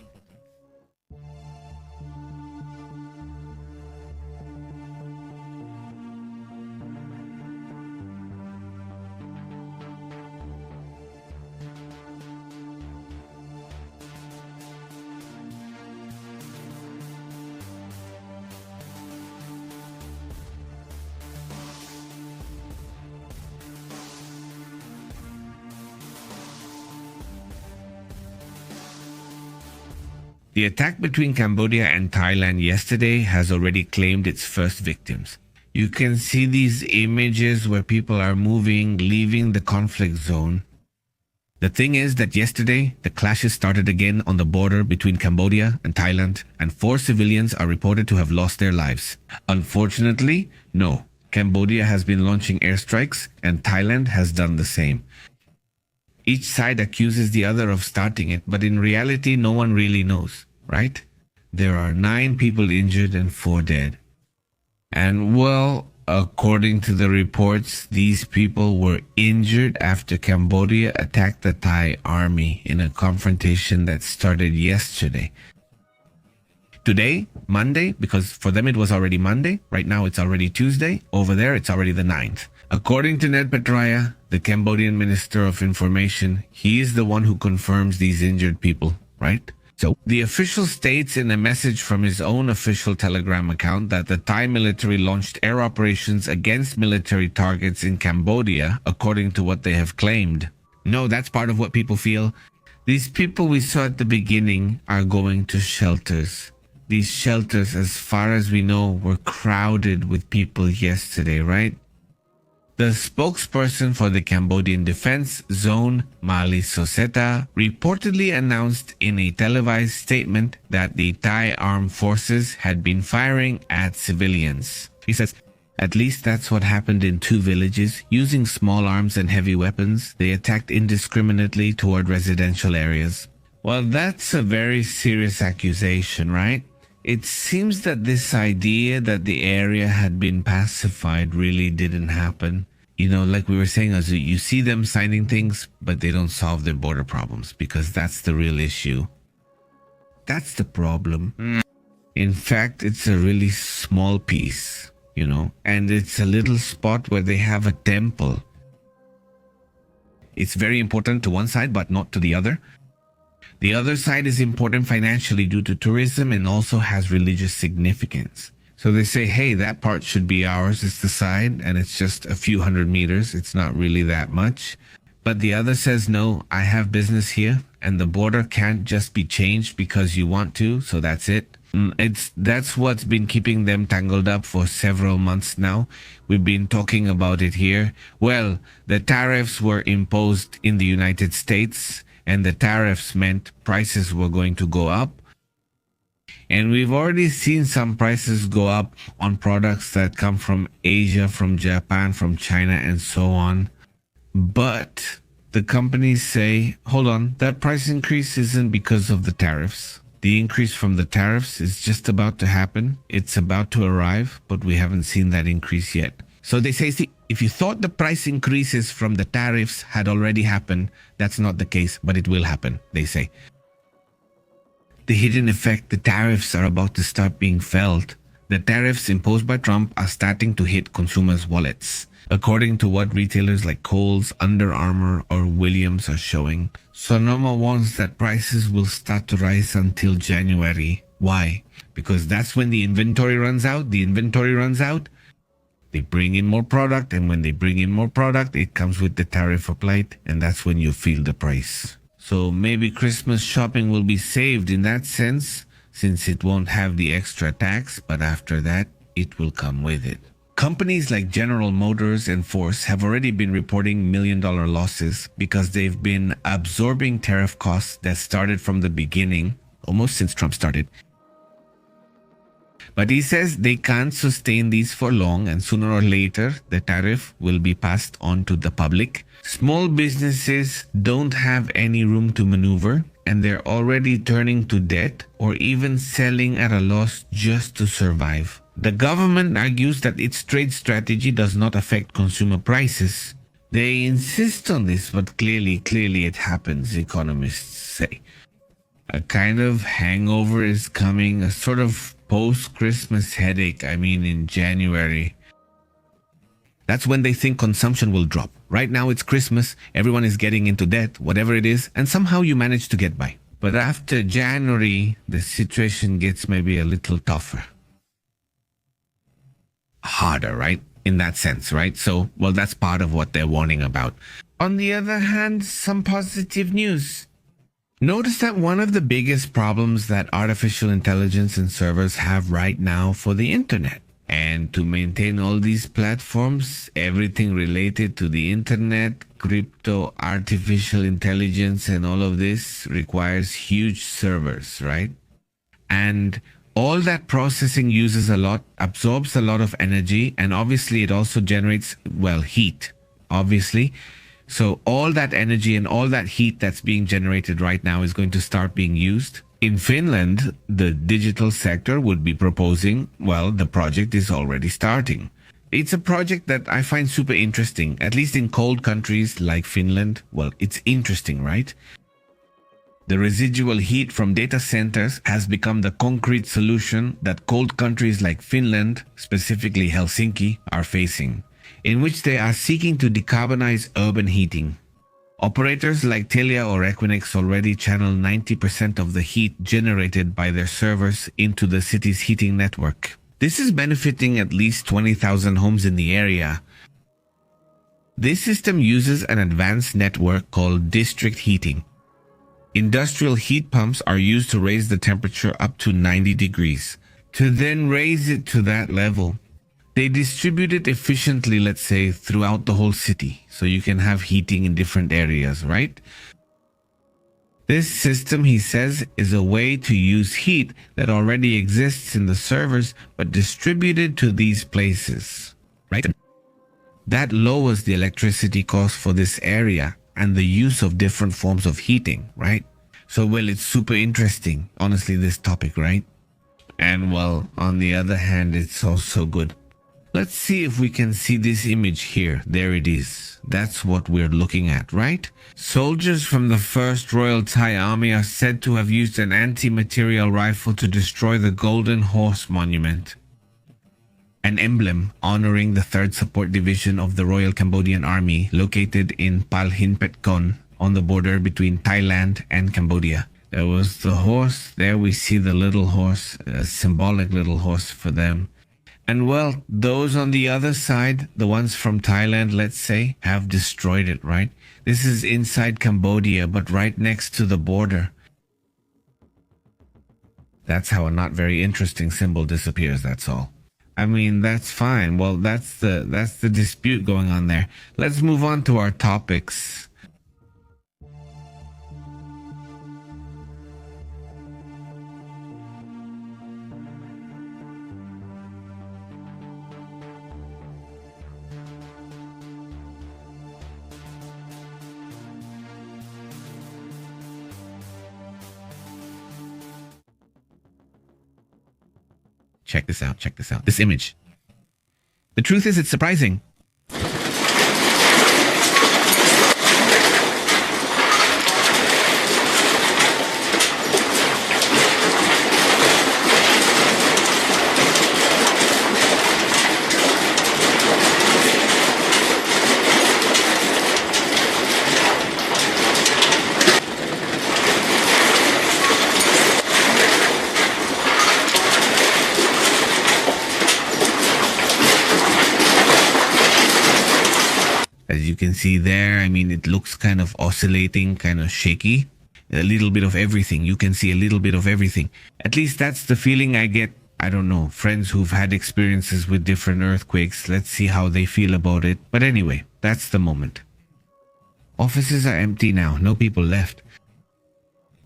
The attack between Cambodia and Thailand yesterday has already claimed its first victims. You can see these images where people are moving, leaving the conflict zone. The thing is that yesterday, the clashes started again on the border between Cambodia and Thailand, and 4 civilians are reported to have lost their lives. Unfortunately, no. Cambodia has been launching airstrikes, and Thailand has done the same. Each side accuses the other of starting it, but in reality, no one really knows, right? There are 9 people injured and 4 dead. And well, according to the reports, these people were injured after Cambodia attacked the Thai army in a confrontation that started yesterday. Today, Monday, because for them it was already Monday, right now it's already Tuesday, over there it's already the 9th. According to Ned Petraya, the Cambodian Minister of Information, he is the one who confirms these injured people, right? So, the official states in a message from his own official Telegram account that the Thai military launched air operations against military targets in Cambodia, according to what they have claimed. No, that's part of what people feel. These people we saw at the beginning are going to shelters. These shelters, as far as we know, were crowded with people yesterday, right? The spokesperson for the Cambodian Defense Zone, Mali Soseta, reportedly announced in a televised statement that the Thai armed forces had been firing at civilians. He says, at least that's what happened in 2 villages. Using small arms and heavy weapons, they attacked indiscriminately toward residential areas. Well, that's a very serious accusation, right? It seems that this idea that the area had been pacified really didn't happen. You know, like we were saying, as you see them signing things, but they don't solve their border problems, because that's the real issue. That's the problem. In fact, it's a really small piece, you know, and it's a little spot where they have a temple. It's very important to one side, but not to the other. The other side is important financially due to tourism and also has religious significance. So they say, hey, that part should be ours. It's the side and it's just a few hundred meters. It's not really that much. But the other says, no, I have business here and the border can't just be changed because you want to. So that's it. That's what's been keeping them tangled up for several months now. We've been talking about it here. Well, the tariffs were imposed in the United States, and the tariffs meant prices were going to go up. And we've already seen some prices go up on products that come from Asia, from Japan, from China, and so on. But the companies say, hold on, that price increase isn't because of the tariffs. The increase from the tariffs is just about to happen. It's about to arrive, but we haven't seen that increase yet. So they say, see, if you thought the price increases from the tariffs had already happened, that's not the case, but it will happen, they say. The hidden effect, the tariffs are about to start being felt. The tariffs imposed by Trump are starting to hit consumers' wallets. According to what retailers like Kohl's, Under Armour, or Williams are showing, Sonoma warns that prices will start to rise until January. Why? Because that's when the inventory runs out. The inventory runs out. They bring in more product, and when they bring in more product, it comes with the tariff applied, and that's when you feel the price. So maybe Christmas shopping will be saved in that sense, since it won't have the extra tax, but after that, it will come with it. Companies like General Motors and Ford have already been reporting million-dollar losses because they've been absorbing tariff costs that started from the beginning, almost since Trump started. But he says they can't sustain these for long, and sooner or later, the tariff will be passed on to the public. Small businesses don't have any room to maneuver, and they're already turning to debt or even selling at a loss just to survive. The government argues that its trade strategy does not affect consumer prices. They insist on this, but clearly it happens, economists say. A kind of hangover is coming, a sort of post-Christmas headache, in January. That's when they think consumption will drop. Right now it's Christmas, everyone is getting into debt, whatever it is, and somehow you manage to get by. But after January, the situation gets maybe a little tougher. Harder, right? In that sense, right? So, well, that's part of what they're warning about. On the other hand, some positive news. Notice that one of the biggest problems that artificial intelligence and servers have right now for the internet. And to maintain all these platforms, everything related to the internet, crypto, artificial intelligence, and all of this requires huge servers, right? And all that processing uses absorbs a lot of energy, and obviously it also generates, well, heat, obviously. So all that energy and all that heat that's being generated right now is going to start being used. In Finland, the digital sector would be proposing, well, the project is already starting. It's a project that I find super interesting, at least in cold countries like Finland. Well, it's interesting, right? The residual heat from data centers has become the concrete solution that cold countries like Finland, specifically Helsinki, are facing, in which they are seeking to decarbonize urban heating. Operators like Telia or Equinix already channel 90% of the heat generated by their servers into the city's heating network. This is benefiting at least 20,000 homes in the area. This system uses an advanced network called district heating. Industrial heat pumps are used to raise the temperature up to 90 degrees. To then raise it to that level, they distribute it efficiently, let's say, throughout the whole city, so you can have heating in different areas, right? This system, he says, is a way to use heat that already exists in the servers, but distributed to these places, right? That lowers the electricity cost for this area and the use of different forms of heating, right? So, well, it's super interesting, honestly, this topic, right? And, well, on the other hand, it's also good. Let's see if we can see this image here. There it is. That's what we're looking at, right? Soldiers from the 1st Royal Thai Army are said to have used an anti-material rifle to destroy the Golden Horse Monument, an emblem honoring the 3rd Support Division of the Royal Cambodian Army located in Palhinpetcon on the border between Thailand and Cambodia. There was the horse. There we see the little horse, a symbolic little horse for them. And well, those on the other side, the ones from Thailand, let's say, have destroyed it, right? This is inside Cambodia, but right next to the border. That's how a not very interesting symbol disappears, that's all. I mean, that's fine. Well, that's the dispute going on there. Let's move on to our topics. Check this out, this image. The truth is, it's surprising. As you can see there, I mean, it looks kind of oscillating, kind of shaky. A little bit of everything. You can see a little bit of everything. At least that's the feeling I get. I don't know, friends who've had experiences with different earthquakes. Let's see how they feel about it. But anyway, that's the moment. Offices are empty now. No people left.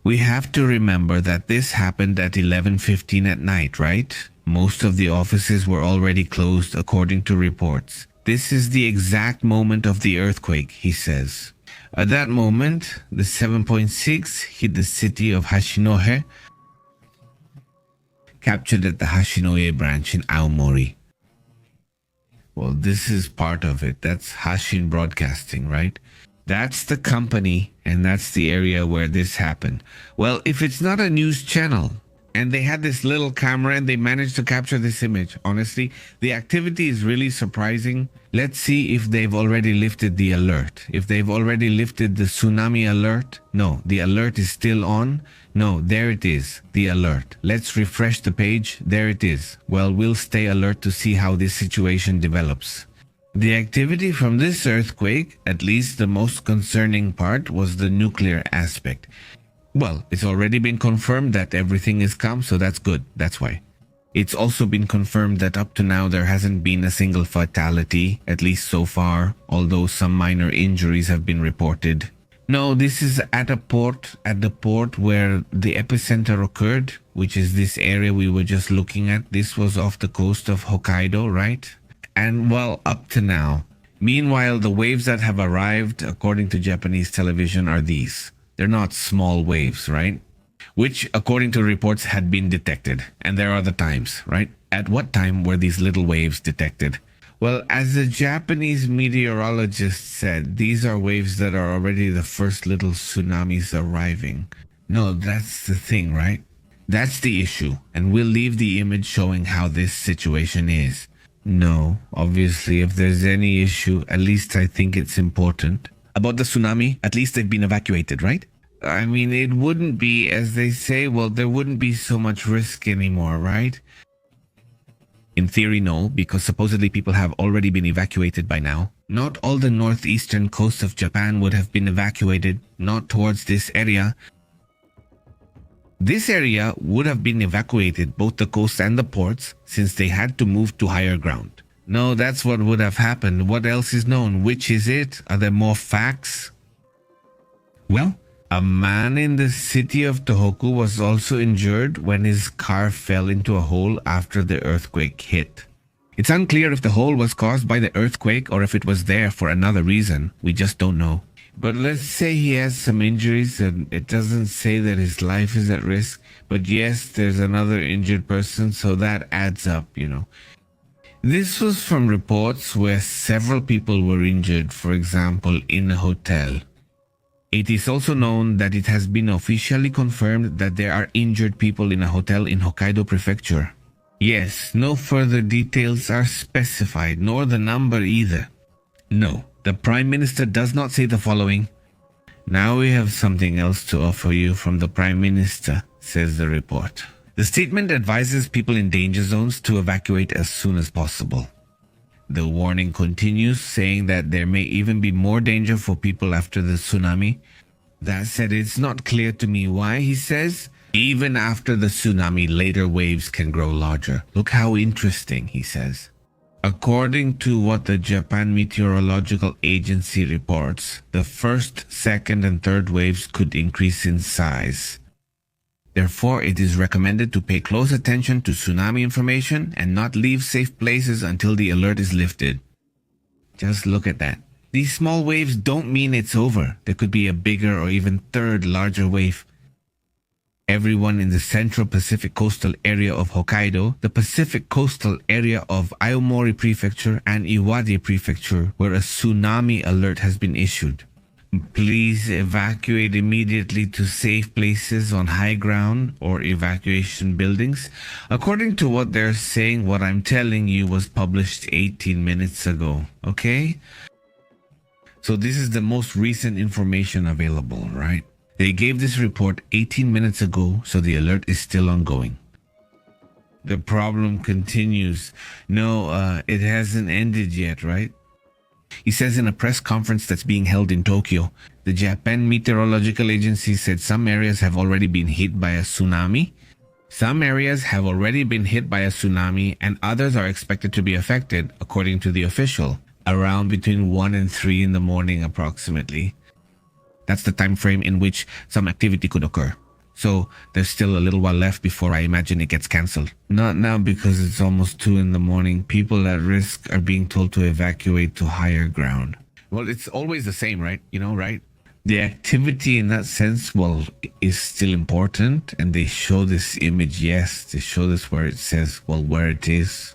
We have to remember that this happened at 11:15 at night, right? Most of the offices were already closed according to reports. This is the exact moment of the earthquake, he says. At that moment, the 7.6 hit the city of Hachinohe, captured at the Hachinohe branch in Aomori. Well, this is part of it. That's Hashin Broadcasting, right? That's the company, and that's the area where this happened. Well, if it's not a news channel, and they had this little camera and they managed to capture this image. Honestly, the activity is really surprising. Let's see if they've already lifted the alert. If they've already lifted the tsunami alert. No, the alert is still on. No, there it is, the alert. Let's refresh the page. There it is. Well, we'll stay alert to see how this situation develops. The activity from this earthquake, at least the most concerning part, was the nuclear aspect. Well, it's already been confirmed that everything is calm, so that's good. That's why. It's also been confirmed that up to now there hasn't been a single fatality, at least so far, although some minor injuries have been reported. No, this is at the port where the epicenter occurred, which is this area we were just looking at. This was off the coast of Hokkaido, right? And well, up to now. Meanwhile, the waves that have arrived, according to Japanese television, are these. They're not small waves, right? Which, according to reports, had been detected. And there are the times, right? At what time were these little waves detected? Well, as the Japanese meteorologist said, these are waves that are already the first little tsunamis arriving. No, that's the thing, right? That's the issue. And we'll leave the image showing how this situation is. No, obviously, if there's any issue, at least I think it's important. About the tsunami, at least they've been evacuated, right? I mean, it wouldn't be, as they say, well, there wouldn't be so much risk anymore, right? In theory, no, because supposedly people have already been evacuated by now. Not all the northeastern coast of Japan would have been evacuated, not towards this area. This area would have been evacuated, both the coast and the ports, since they had to move to higher ground. No, that's what would have happened. What else is known? Which is it? Are there more facts? Well, a man in the city of Tohoku was also injured when his car fell into a hole after the earthquake hit. It's unclear if the hole was caused by the earthquake or if it was there for another reason. We just don't know. But let's say he has some injuries and it doesn't say that his life is at risk. But yes, there's another injured person, so that adds up, you know. This was from reports where several people were injured, for example, in a hotel. It is also known that it has been officially confirmed that there are injured people in a hotel in Hokkaido Prefecture. Yes, no further details are specified, nor the number either. No, the Prime Minister does not say the following. Now we have something else to offer you from the Prime Minister, says the report. The statement advises people in danger zones to evacuate as soon as possible. The warning continues, saying that there may even be more danger for people after the tsunami. That said, it's not clear to me why he says, even after the tsunami, later waves can grow larger. Look how interesting, he says. According to what the Japan Meteorological Agency reports, the first, second, and third waves could increase in size. Therefore, it is recommended to pay close attention to tsunami information and not leave safe places until the alert is lifted. Just look at that. These small waves don't mean it's over. There could be a bigger or even third larger wave. Everyone in the central Pacific coastal area of Hokkaido, the Pacific coastal area of Aomori Prefecture, and Iwate Prefecture, where a tsunami alert has been issued. Please evacuate immediately to safe places on high ground or evacuation buildings. According to what they're saying, what I'm telling you was published 18 minutes ago, okay? So this is the most recent information available, right? They gave this report 18 minutes ago, so the alert is still ongoing. The problem continues. No, it hasn't ended yet, right? He says in a press conference that's being held in Tokyo, the Japan Meteorological Agency said some areas have already been hit by a tsunami. Some areas have already been hit by a tsunami and others are expected to be affected, according to the official, around between 1 and 3 in the morning approximately. That's the time frame in which some activity could occur. So there's still a little while left before I imagine it gets cancelled. Not now because it's almost 2 in the morning. People at risk are being told to evacuate to higher ground. Well, it's always the same, right? You know, right? The activity in that sense, well, is still important. And they show this image, yes. They show this where it says, well, where it is.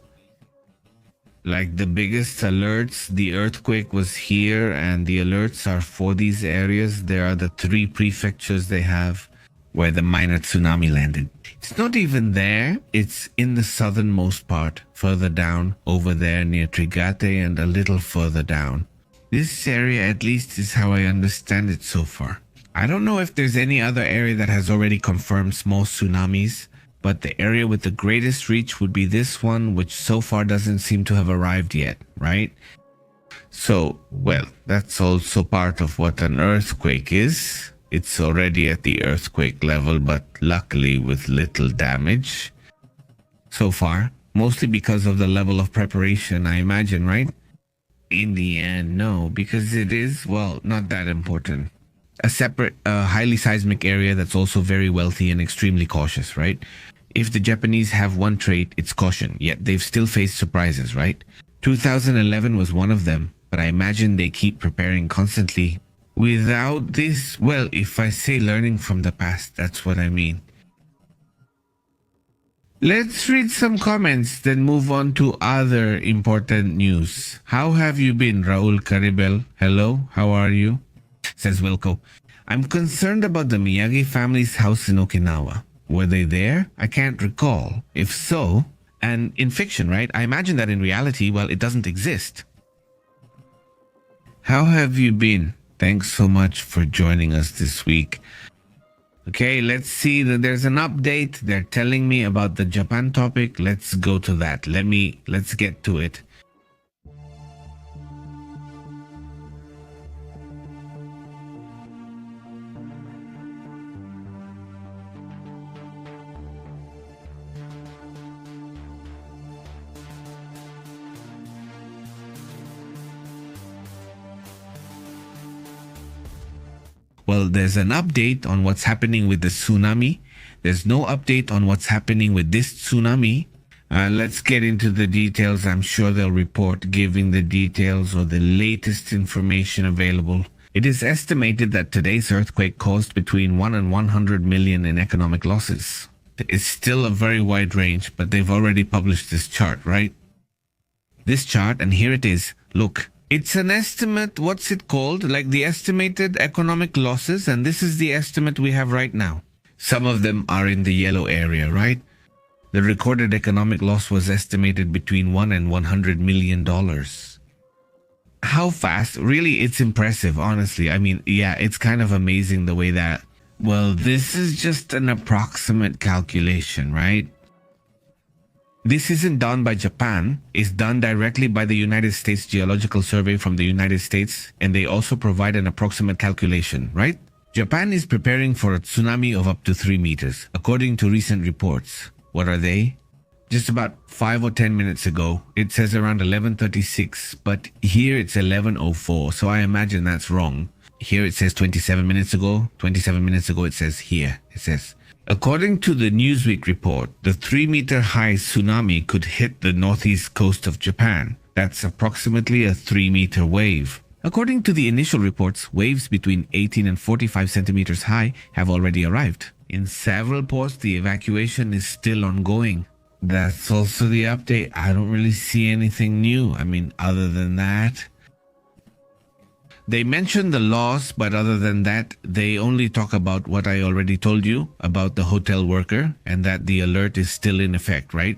Like the biggest alerts, the earthquake was here and the alerts are for these areas. There are the 3 prefectures they have where the minor tsunami landed. It's not even there. It's in the southernmost part, further down, over there near Trigate and a little further down. This area at least is how I understand it so far. I don't know if there's any other area that has already confirmed small tsunamis, but the area with the greatest reach would be this one, which so far doesn't seem to have arrived yet, right? So, well, that's also part of what an earthquake is. It's already at the earthquake level, but luckily with little damage so far, mostly because of the level of preparation, I imagine, right? In the end, no, because it is, well, not that important. A separate, highly seismic area that's also very wealthy and extremely cautious, right? If the Japanese have one trait, it's caution, yet they've still faced surprises, right? 2011 was one of them, but I imagine they keep preparing constantly. Without this, well, if I say learning from the past, that's what I mean. Let's read some comments, then move on to other important news. How have you been, Raul Caribel? Hello, how are you? Says Wilco. I'm concerned about the Miyagi family's house in Okinawa. Were they there? I can't recall. If so, and in fiction, right? I imagine that in reality, well, it doesn't exist. How have you been? Thanks so much for joining us this week. Okay, let's see that there's an update. They're telling me about the Japan topic. Let's go to that. Let's get to it. Well, there's an update on what's happening with the tsunami. There's no update on what's happening with this tsunami. Let's get into the details. I'm sure they'll report giving the details or the latest information available. It is estimated that today's earthquake caused between 1 and 100 million in economic losses. It's still a very wide range, but they've already published this chart, right? This chart, and here it is. Look. It's an estimate, what's it called? Like the estimated economic losses, and this is the estimate we have right now. Some of them are in the yellow area, right? The recorded economic loss was estimated between $1 and $100 million. How fast? Really, it's impressive, honestly. I mean, yeah, it's kind of amazing the way that... Well, this is just an approximate calculation, right? This isn't done by Japan, it's done directly by the United States Geological Survey from the United States, and they also provide an approximate calculation, right? Japan is preparing for a tsunami of up to 3 meters, according to recent reports. What are they? Just about 5 or 10 minutes ago, it says around 11:36, but here it's 11:04, so I imagine that's wrong. Here it says 27 minutes ago. 27 minutes ago it says here. It says... According to the Newsweek report, the 3-meter-high tsunami could hit the northeast coast of Japan. That's approximately a 3-meter wave. According to the initial reports, waves between 18 and 45 centimeters high have already arrived. In several ports, the evacuation is still ongoing. That's also the update. I don't really see anything new. I mean, other than that... They mention the loss, but other than that, they only talk about what I already told you about the hotel worker and that the alert is still in effect, right?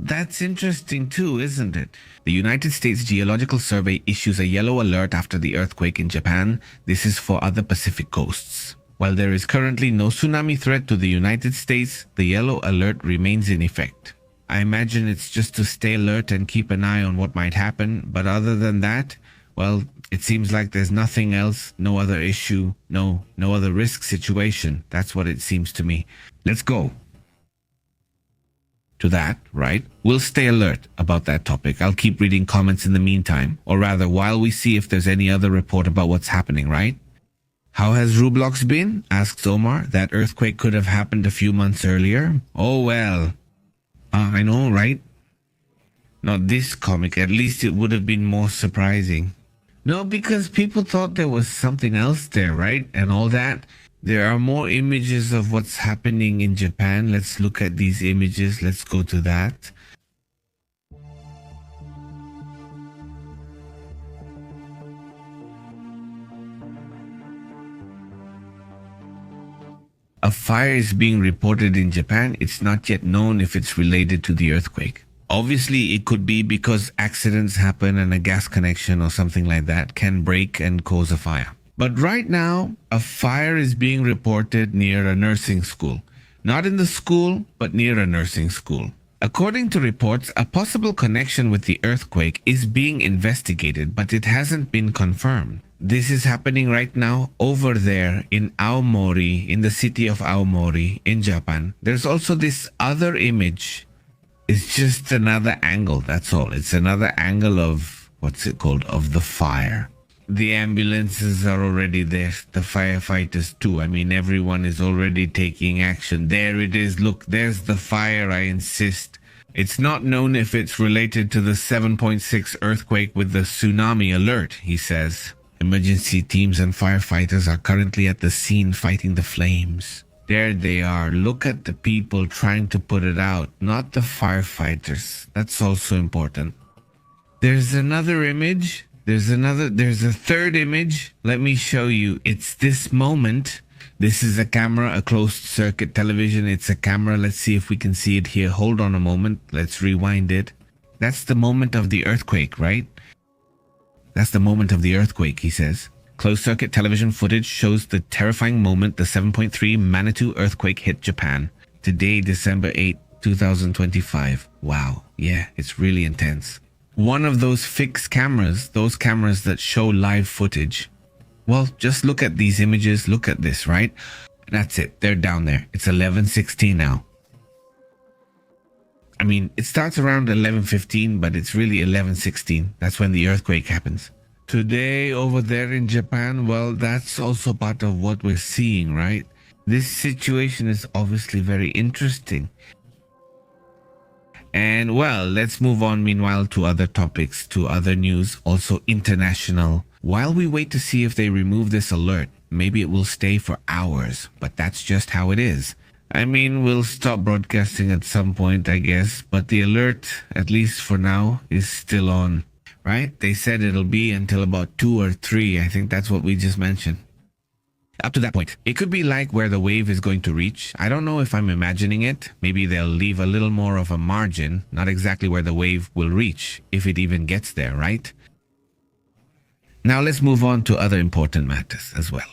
That's interesting too, isn't it? The United States Geological Survey issues a yellow alert after the earthquake in Japan. This is for other Pacific coasts. While there is currently no tsunami threat to the United States, the yellow alert remains in effect. I imagine it's just to stay alert and keep an eye on what might happen, but other than that, well, it seems like there's nothing else, no other issue, no other risk situation. That's what it seems to me. Let's go to that, right? We'll stay alert about that topic. I'll keep reading comments in the meantime, or rather while we see if there's any other report about what's happening, right? How has Roblox been? Asks Omar. That earthquake could have happened a few months earlier. Oh well. I know, right? Not this comic. At least it would have been more surprising. No, because people thought there was something else there, right? And all that. There are more images of what's happening in Japan. Let's look at these images. Let's go to that. A fire is being reported in Japan. It's not yet known if it's related to the earthquake. Obviously, it could be because accidents happen and a gas connection or something like that can break and cause a fire. But right now, a fire is being reported near a nursing school. Not in the school, but near a nursing school. According to reports, a possible connection with the earthquake is being investigated, but it hasn't been confirmed. This is happening right now over there in Aomori, in the city of Aomori in Japan. There's also this other image. It's just another angle, that's all. It's another angle of, what's it called, of the fire. The ambulances are already there, the firefighters too. I mean, everyone is already taking action. There it is, look, there's the fire, I insist. It's not known if it's related to the 7.6 earthquake with the tsunami alert, he says. Emergency teams and firefighters are currently at the scene fighting the flames. There they are. Look at the people trying to put it out, not the firefighters. That's also important. There's another image. There's a third image. Let me show you. It's this moment. This is a camera, a closed circuit television. It's a camera. Let's see if we can see it here. Hold on a moment. Let's rewind it. That's the moment of the earthquake, right? That's the moment of the earthquake, he says. Closed circuit television footage shows the terrifying moment the 7.3 Manitou earthquake hit Japan. Today, December 8, 2025. Wow. Yeah, it's really intense. One of those fixed cameras, those cameras that show live footage. Well, just look at these images. Look at this, right? That's it. They're down there. It's 11:16 now. I mean, it starts around 11:15, but it's really 11:16. That's when the earthquake happens. Today, over there in Japan, well, that's also part of what we're seeing, right? This situation is obviously very interesting. And well, let's move on meanwhile to other topics, to other news, also international. While we wait to see if they remove this alert, maybe it will stay for hours, but that's just how it is. I mean, we'll stop broadcasting at some point, I guess, but the alert, at least for now, is still on, right? They said it'll be until about 2 or 3. I think that's what we just mentioned. Up to that point, it could be like where the wave is going to reach. I don't know if I'm imagining it. Maybe they'll leave a little more of a margin, not exactly where the wave will reach, if it even gets there, right? Now let's move on to other important matters as well.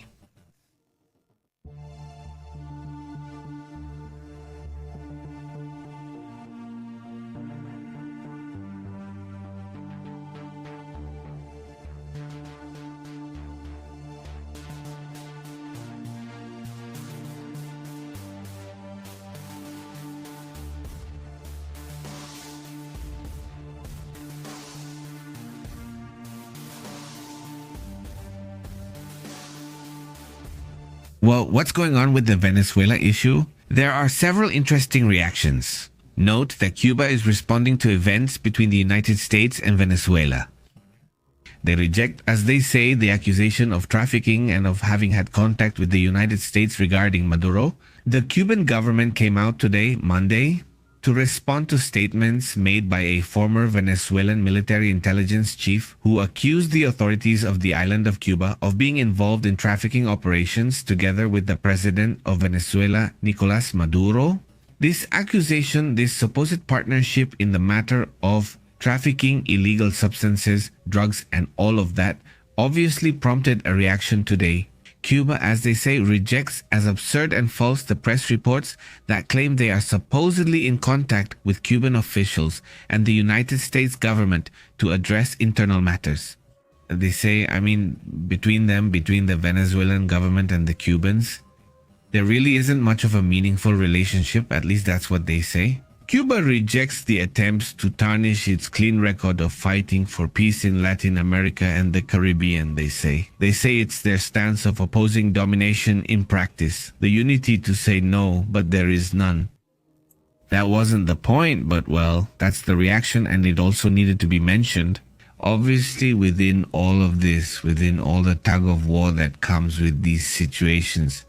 Well, what's going on with the Venezuela issue? There are several interesting reactions. Note that Cuba is responding to events between the United States and Venezuela. They reject, as they say, the accusation of trafficking and of having had contact with the United States regarding Maduro. The Cuban government came out today, Monday, to respond to statements made by a former Venezuelan military intelligence chief who accused the authorities of the island of Cuba of being involved in trafficking operations together with the president of Venezuela, Nicolas Maduro. This accusation, this supposed partnership in the matter of trafficking illegal substances, drugs, and all of that, obviously prompted a reaction today. Cuba, as they say, rejects as absurd and false the press reports that claim they are supposedly in contact with Cuban officials and the United States government to address internal matters. They say, I mean, between the Venezuelan government and the Cubans, there really isn't much of a meaningful relationship, at least that's what they say. Cuba rejects the attempts to tarnish its clean record of fighting for peace in Latin America and the Caribbean, they say. They say it's their stance of opposing domination in practice, the unity to say no, but there is none. That wasn't the point, but well, that's the reaction, and it also needed to be mentioned. Obviously, within all of this, within all the tug of war that comes with these situations,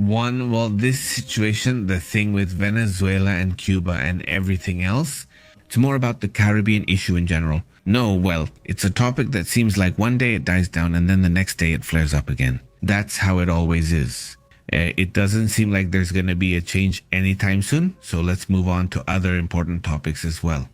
this situation, the thing with Venezuela and Cuba and everything else, it's more about the Caribbean issue in general. No, well, it's a topic that seems like one day it dies down and then the next day it flares up again. That's how it always is. It doesn't seem like there's going to be a change anytime soon, so let's move on to other important topics as well.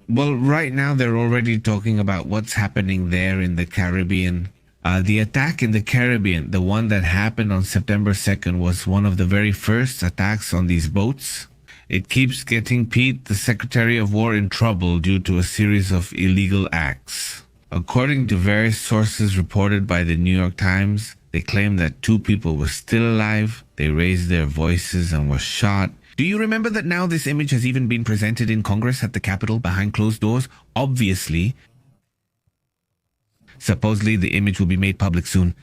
Well, right now they're already talking about what's happening there in the Caribbean. The attack in the Caribbean, the one that happened on September 2nd, was one of the very first attacks on these boats. It keeps getting Pete, the Secretary of War, in trouble due to a series of illegal acts. According to various sources reported by the New York Times, they claim that 2 people were still alive, they raised their voices and were shot. Do you remember that now this image has even been presented in Congress at the Capitol behind closed doors? Obviously. Supposedly, the image will be made public soon.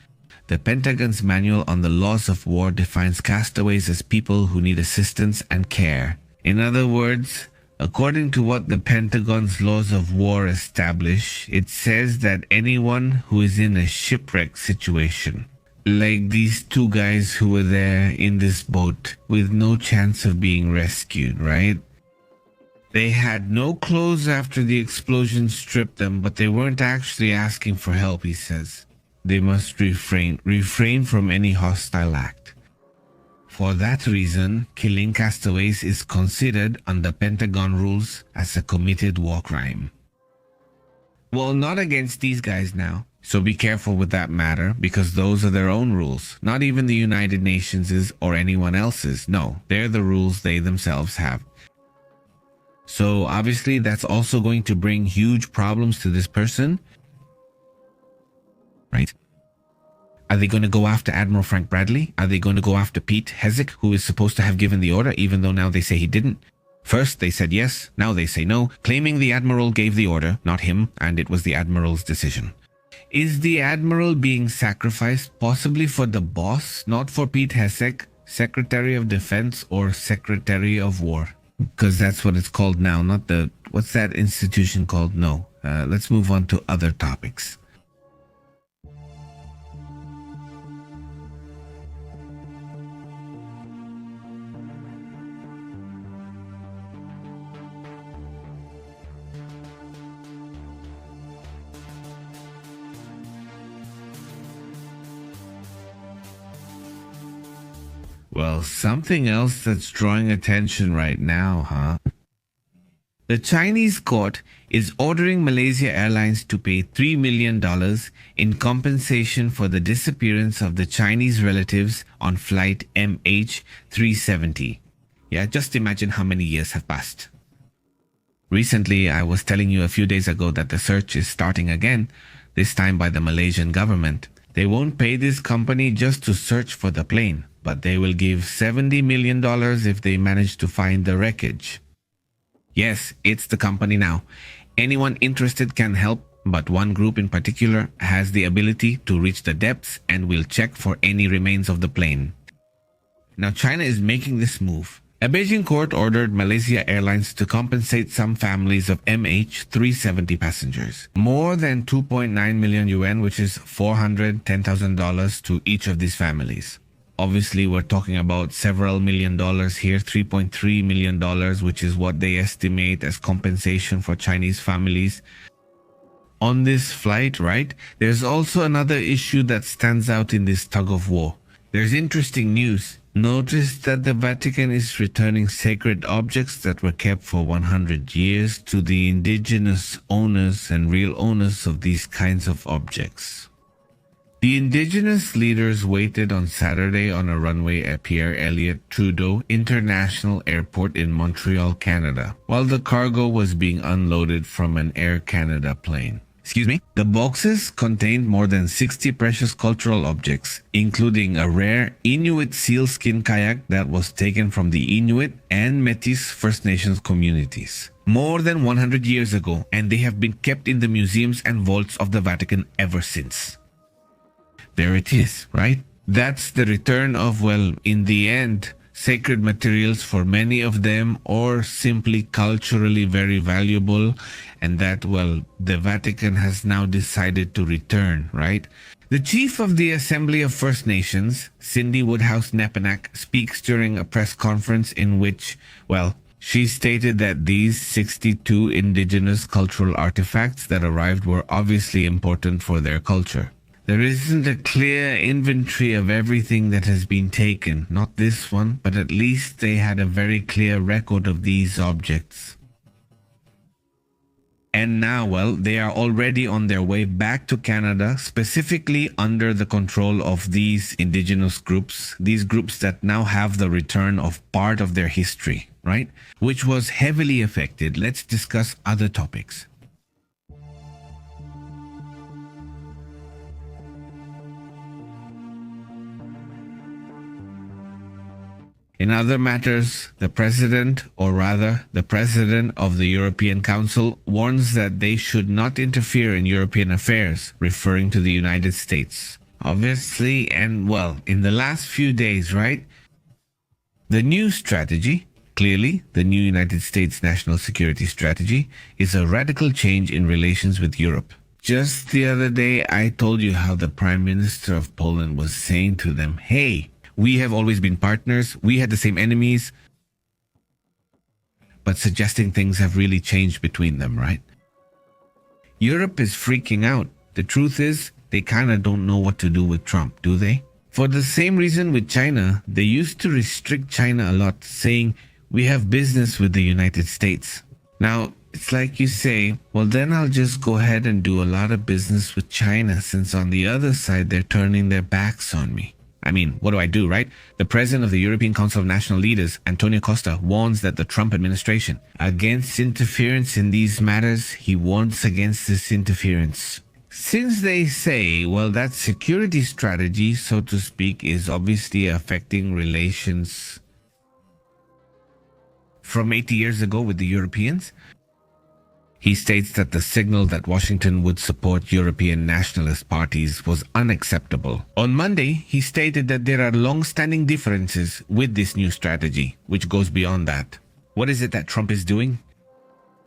The Pentagon's Manual on the Laws of War defines castaways as people who need assistance and care. In other words, according to what the Pentagon's Laws of War establish, it says that anyone who is in a shipwreck situation, like these 2 guys who were there in this boat with no chance of being rescued, right? They had no clothes after the explosion stripped them, but they weren't actually asking for help, he says. They must refrain from any hostile act. For that reason, killing castaways is considered under Pentagon rules as a committed war crime. Well, not against these guys now. So be careful with that matter, because those are their own rules. Not even the United Nations' or anyone else's. No, they're the rules they themselves have. So obviously that's also going to bring huge problems to this person. Right? Are they going to go after Admiral Frank Bradley? Are they going to go after Pete Hegseth, who is supposed to have given the order, even though now they say he didn't? First they said yes, now they say no, claiming the Admiral gave the order, not him, and it was the Admiral's decision. Is the Admiral being sacrificed possibly for the boss, not for Pete Hegseth, Secretary of Defense or Secretary of War? Because that's what it's called now, not the... What's that institution called? No. Let's move on to other topics. Well, something else that's drawing attention right now, huh? The Chinese court is ordering Malaysia Airlines to pay $3 million in compensation for the disappearance of the Chinese relatives on flight MH370. Yeah, just imagine how many years have passed. Recently, I was telling you a few days ago that the search is starting again, this time by the Malaysian government. They won't pay this company just to search for the plane, but they will give $70 million if they manage to find the wreckage. Yes, it's the company now. Anyone interested can help, but one group in particular has the ability to reach the depths and will check for any remains of the plane. Now China is making this move. A Beijing court ordered Malaysia Airlines to compensate some families of MH370 passengers. More than 2.9 million yuan, which is $410,000 to each of these families. Obviously, we're talking about several $1 million here, $3.3 million, which is what they estimate as compensation for Chinese families on this flight, right? There's also another issue that stands out in this tug of war. There's interesting news. Notice that the Vatican is returning sacred objects that were kept for 100 years to the indigenous owners and real owners of these kinds of objects. The indigenous leaders waited on Saturday on a runway at Pierre Elliott Trudeau International Airport in Montreal, Canada, while the cargo was being unloaded from an Air Canada plane. The boxes contained more than 60 precious cultural objects, including a rare Inuit sealskin kayak that was taken from the Inuit and Métis First Nations communities more than 100 years ago, and they have been kept in the museums and vaults of the Vatican ever since. There it is, right? That's the return of, well, in the end, sacred materials for many of them, or simply culturally very valuable, and that, well, the Vatican has now decided to return, right? The chief of the Assembly of First Nations, Cindy Woodhouse Nepanak, speaks during a press conference in which, well, she stated that these 62 indigenous cultural artifacts that arrived were obviously important for their culture. There isn't a clear inventory of everything that has been taken, not this one, but at least they had a very clear record of these objects. And now, well, they are already on their way back to Canada, specifically under the control of these indigenous groups, these groups that now have the return of part of their history, right? Which was heavily affected. Let's discuss other topics. In other matters, the president, or rather the president of the European Council, warns that they should not interfere in European affairs, referring to the United States. Obviously, and well, in the last few days, right? The new strategy, clearly the new United States national security strategy, is a radical change in relations with Europe. Just the other day, I told you how the Prime Minister of Poland was saying to them, hey, we have always been partners. We had the same enemies. But suggesting things have really changed between them, right? Europe is freaking out. The truth is, they kind of don't know what to do with Trump, do they? For the same reason with China, they used to restrict China a lot, saying, we have business with the United States. Now, it's like you say, well, then I'll just go ahead and do a lot of business with China, since on the other side, they're turning their backs on me. I mean, what do I do, right? The president of the European Council of National Leaders, Antonio Costa, warns that the Trump administration, against interference in these matters, he warns against this interference. Since they say, well, that security strategy, so to speak, is obviously affecting relations from 80 years ago with the Europeans, he states that the signal that Washington would support European nationalist parties was unacceptable. On Monday, he stated that there are long-standing differences with this new strategy, which goes beyond that. What is it that Trump is doing?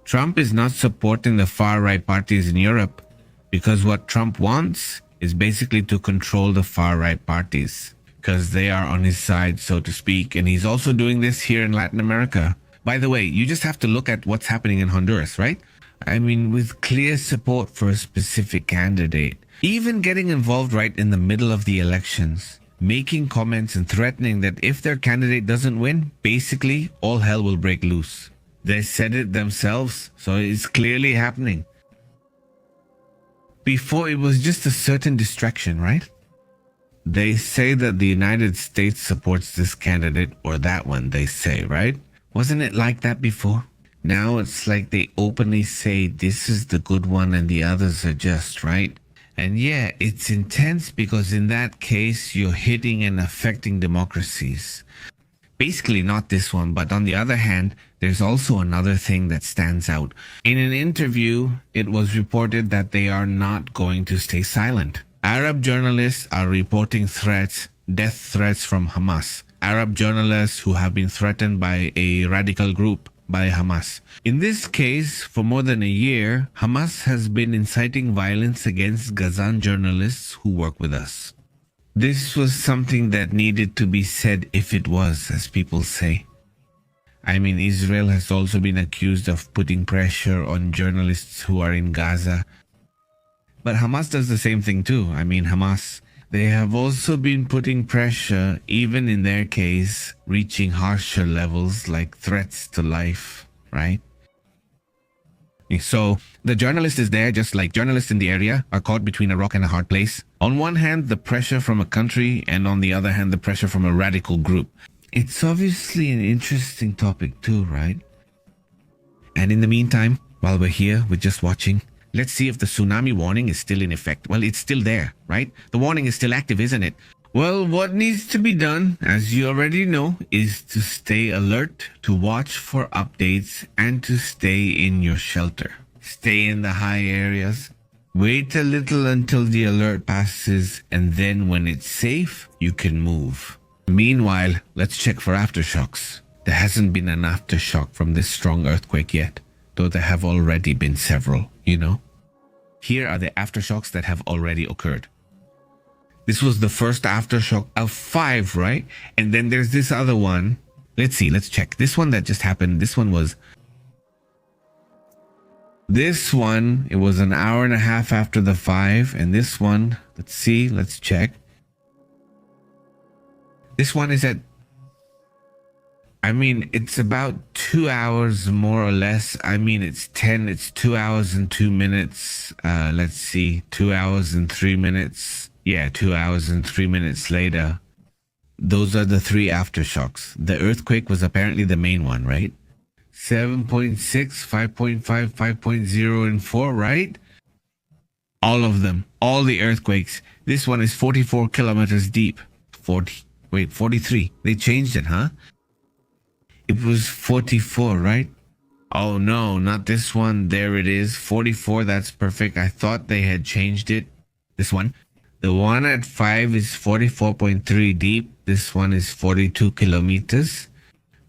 Trump is not supporting the far-right parties in Europe because what Trump wants is basically to control the far-right parties because they are on his side, so to speak, and he's also doing this here in Latin America. By the way, you just have to look at what's happening in Honduras, right? I mean, with clear support for a specific candidate, even getting involved right in the middle of the elections, making comments and threatening that if their candidate doesn't win, basically all hell will break loose. They said it themselves, so it's clearly happening. Before, it was just a certain distraction, right? They say that the United States supports this candidate or that one, they say, right? Wasn't it like that before? Now it's like they openly say this is the good one and the others are just, right? And yeah, it's intense because in that case, you're hitting and affecting democracies. Basically not this one, but on the other hand, there's also another thing that stands out. In an interview, it was reported that they are not going to stay silent. Arab journalists are reporting threats, death threats from Hamas. Arab journalists who have been threatened by a radical group, by Hamas. In this case, for more than a year, Hamas has been inciting violence against Gazan journalists who work with us. This was something that needed to be said if it was, as people say. I mean, Israel has also been accused of putting pressure on journalists who are in Gaza. But Hamas does the same thing too. I mean, Hamas, they have also been putting pressure, even in their case, reaching harsher levels like threats to life, right? So the journalist is there, just like journalists in the area are caught between a rock and a hard place. On one hand, the pressure from a country, and on the other hand, the pressure from a radical group. It's obviously an interesting topic too, right? And in the meantime, while we're here, we're just watching. Let's see if the tsunami warning is still in effect. Well, it's still there, right? The warning is still active, isn't it? Well, what needs to be done, as you already know, is to stay alert, to watch for updates, and to stay in your shelter. Stay in the high areas. Wait a little until the alert passes, and then when it's safe, you can move. Meanwhile, let's check for aftershocks. There hasn't been an aftershock from this strong earthquake yet, though there have already been several, you know? Here are the aftershocks that have already occurred. This was the first aftershock of 5, right? And then there's this other one. Let's see, let's check. This one that just happened, this one, it was an hour and a half after the 5. And this one, let's see, let's check. This one is at, it's about 2 hours more or less. I mean, it's 2 hours and 2 minutes. Let's see, 2 hours and 3 minutes. Yeah, 2 hours and 3 minutes later. Those are the three aftershocks. The earthquake was apparently the main one, right? 7.6, 5.5, 5.0, and 4, right? All of them. All the earthquakes. This one is 44 kilometers deep. 43. They changed it, huh? It was 44, right? Oh no, not this one. There it is. 44, that's perfect. I thought they had changed it. This one. The one at 5 is 44.3 deep. This one is 42 kilometers.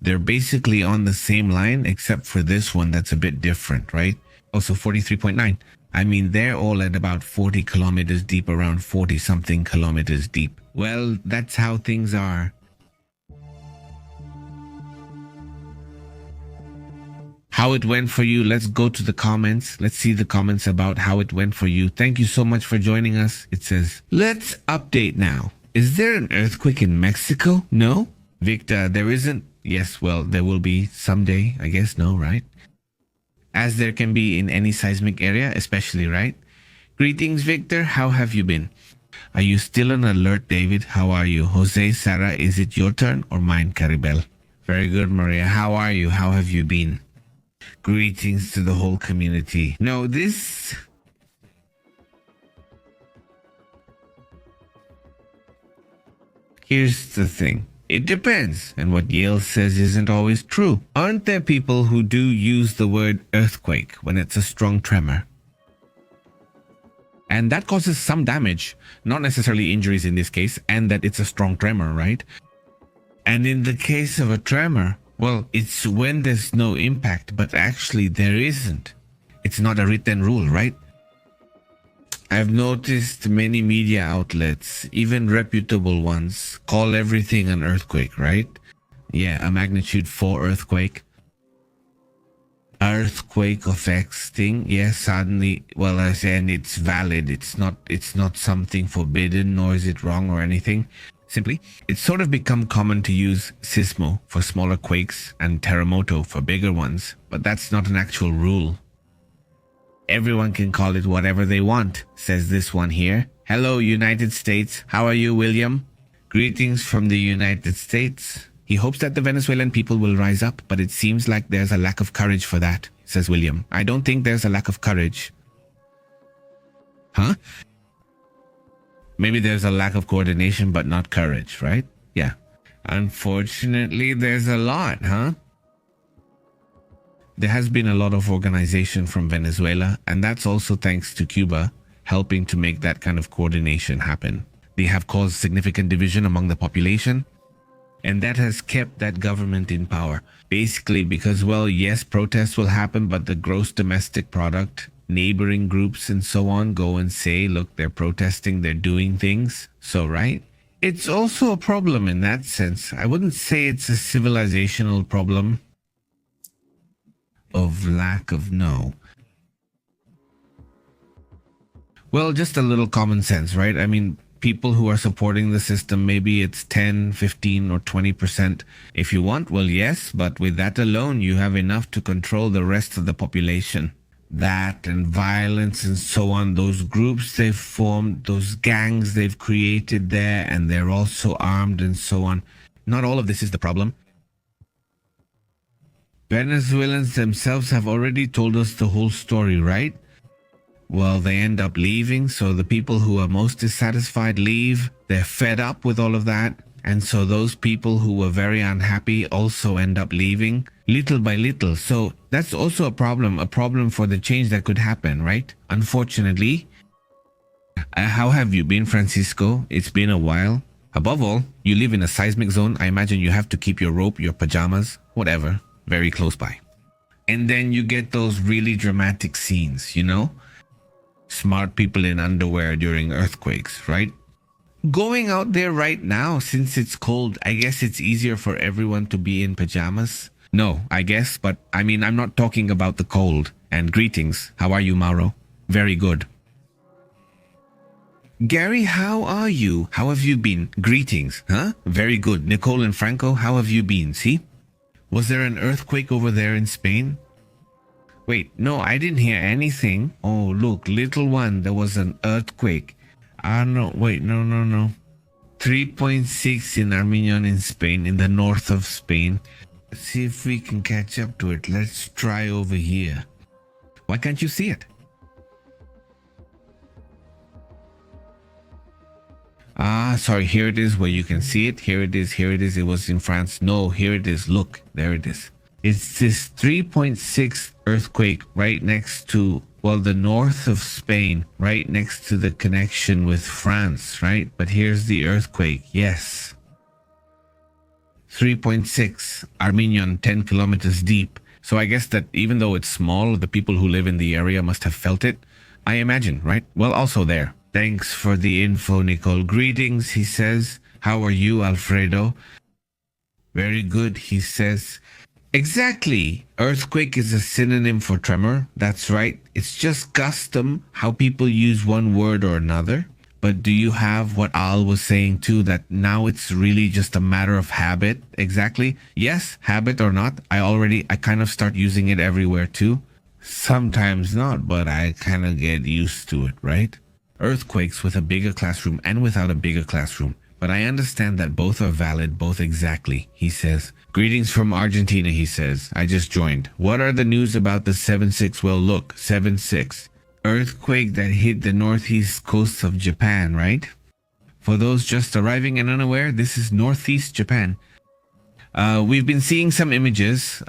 They're basically on the same line, except for this one that's a bit different, right? Also 43.9. I mean, they're all at about 40 kilometers deep, around 40 something kilometers deep. Well, that's how things are. How it went for you. Let's go to the comments. Let's see the comments about how it went for you. Thank you so much for joining us. It says, let's update now. Is there an earthquake in Mexico? No? Victor, there isn't. Yes, well, there will be someday. I guess no, right? As there can be in any seismic area, especially, right? Greetings, Victor. How have you been? Are you still on alert, David? How are you? Jose, Sarah, is it your turn or mine, Caribel? Very good, Maria. How are you? How have you been? Greetings to the whole community. No, this... Here's the thing. It depends, and what Yale says isn't always true. Aren't there people who do use the word earthquake when it's a strong tremor? And that causes some damage, not necessarily injuries in this case, and that it's a strong tremor, right? And in the case of a tremor, well, it's when there's no impact, but actually there isn't. It's not a written rule, right? I've noticed many media outlets, even reputable ones, call everything an earthquake, right? Yeah, a magnitude 4 earthquake. Earthquake effects thing. Yes, suddenly, well, I say, and it's valid. It's not something forbidden, nor is it wrong or anything. Simply, it's sort of become common to use sismo for smaller quakes and terremoto for bigger ones, but that's not an actual rule. Everyone can call it whatever they want, says this one here. Hello, United States. How are you, William? Greetings from the United States. He hopes that the Venezuelan people will rise up, but it seems like there's a lack of courage for that, says William. I don't think there's a lack of courage. Huh? Maybe there's a lack of coordination, but not courage, right? Yeah. Unfortunately, there's a lot, huh? There has been a lot of organization from Venezuela, and that's also thanks to Cuba helping to make that kind of coordination happen. They have caused significant division among the population, and that has kept that government in power. Basically because, well, yes, protests will happen, but the gross domestic product, neighboring groups and so on go and say, look, they're protesting, they're doing things. So, right? It's also a problem in that sense. I wouldn't say it's a civilizational problem. Of lack of no. Well, just a little common sense, right? I mean, people who are supporting the system, maybe it's 10, 15 or 20%. If you want, well, yes, but with that alone, you have enough to control the rest of the population. That and violence and so on, those groups they've formed, those gangs they've created there, and they're also armed and so on. Not all of this is the problem. Venezuelans themselves have already told us the whole story, right? Well, they end up leaving, so the people who are most dissatisfied leave. They're fed up with all of that, and so those people who were very unhappy also end up leaving, little by little. So that's also a problem for the change that could happen, right? Unfortunately. How have you been, Francisco? It's been a while. Above all, you live in a seismic zone. I imagine you have to keep your rope, your pajamas, whatever, very close by. And then you get those really dramatic scenes, you know? Smart people in underwear during earthquakes, right? Going out there right now, since it's cold, I guess it's easier for everyone to be in pajamas. No, I guess, but I mean, I'm not talking about the cold. And greetings. How are you, Mauro? Very good. Gary, how are you? How have you been? Greetings, huh? Very good. Nicole and Franco, how have you been? See? Was there an earthquake over there in Spain? Wait, no, I didn't hear anything. Oh, look, little one, there was an earthquake. Ah, no, wait, no. 3.6 in Armenian in Spain, in the north of Spain. Let's see if we can catch up to it. Let's try over here. Why can't you see it? Ah, sorry, here it is where you can see it. Here it is. It was in France. No, here it is. Look, there it is. It's this 3.6 earthquake right next to, well, the north of Spain, right next to the connection with France, right? But here's the earthquake. Yes. 3.6, Armenian, 10 kilometers deep. So I guess that even though it's small, the people who live in the area must have felt it. I imagine, right? Well, also there. Thanks for the info, Nicole. Greetings, he says. How are you, Alfredo? Very good, he says. Exactly. Earthquake is a synonym for tremor. That's right. It's just custom how people use one word or another. But do you have what Al was saying too, that now it's really just a matter of habit? Exactly. Yes, habit or not. I kind of start using it everywhere too. Sometimes not, but I kind of get used to it, right? Earthquakes with a bigger classroom and without a bigger classroom. But I understand that both are valid, both exactly, he says. Greetings from Argentina, he says. I just joined. What are the news about the 7.6? Well, look, 7.6. Earthquake that hit the northeast coast of Japan, right? For those just arriving and unaware, this is northeast Japan. We've been seeing some images,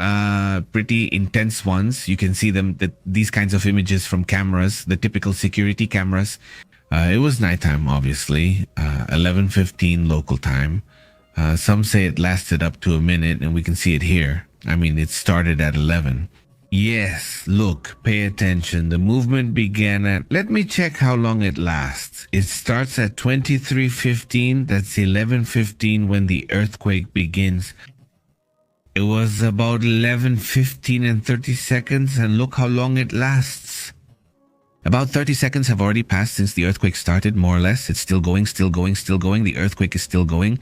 pretty intense ones. You can see them, these kinds of images from cameras, the typical security cameras. It was nighttime, obviously, 11:15 local time. Some say it lasted up to a minute, and we can see it here. I mean, it started at 11. Yes, look, pay attention. The movement began at, let me check how long it lasts. It starts at 23:15. That's 11:15 when the earthquake begins. It was about 11:15 and 30 seconds, and look how long it lasts. About 30 seconds have already passed since the earthquake started, more or less. It's still going. The earthquake is still going.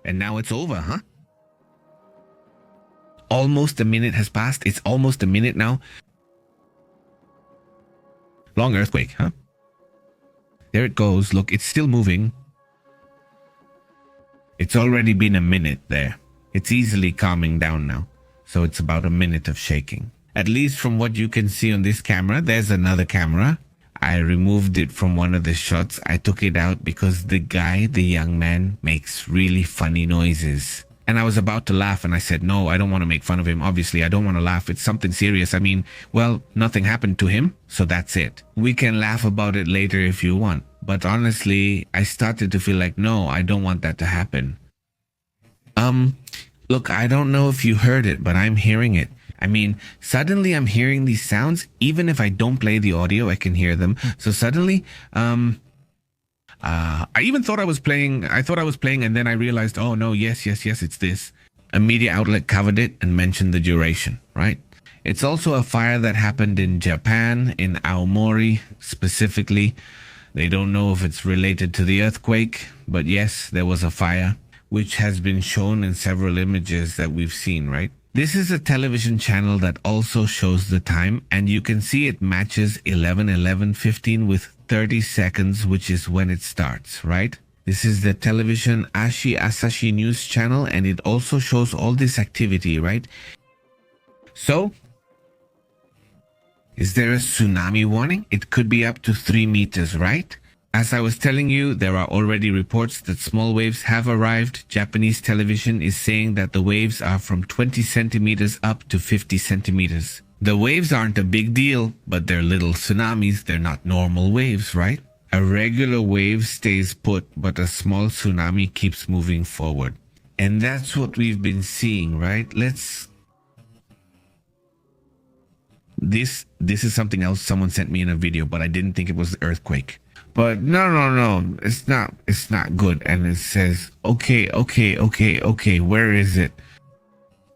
And now it's over, huh? Almost a minute has passed. It's almost a minute now. Long earthquake, huh? There it goes. Look, it's still moving. It's already been a minute there. It's easily calming down now. So it's about a minute of shaking. At least from what you can see on this camera. There's another camera. I removed it from one of the shots. I took it out because the guy, the young man, makes really funny noises. And I was about to laugh and I said, no, I don't want to make fun of him. Obviously, I don't want to laugh. It's something serious. I mean, well, nothing happened to him. So that's it. We can laugh about it later if you want. But honestly, I started to feel like, no, I don't want that to happen. Look, I don't know if you heard it, but I'm hearing it. I mean, suddenly I'm hearing these sounds. Even if I don't play the audio, I can hear them. So suddenly, I even thought I was playing. I thought I was playing, and then I realized, oh no, yes, it's this. A media outlet covered it and mentioned the duration, right? It's also a fire that happened in Japan, in Aomori specifically. They don't know if it's related to the earthquake, but yes, there was a fire, which has been shown in several images that we've seen, right? This is a television channel that also shows the time, and you can see it matches 11:15 with 30 seconds, which is when it starts, right? This is the television Asahi News channel, and it also shows all this activity, right? So, is there a tsunami warning? It could be up to 3 meters, right? As I was telling you, there are already reports that small waves have arrived. Japanese television is saying that the waves are from 20 centimeters up to 50 centimeters. The waves aren't a big deal, but they're little tsunamis. They're not normal waves, right? A regular wave stays put, but a small tsunami keeps moving forward. And that's what we've been seeing, right? This is something else someone sent me in a video, but I didn't think it was the earthquake. But no, it's not good. And it says, okay, where is it?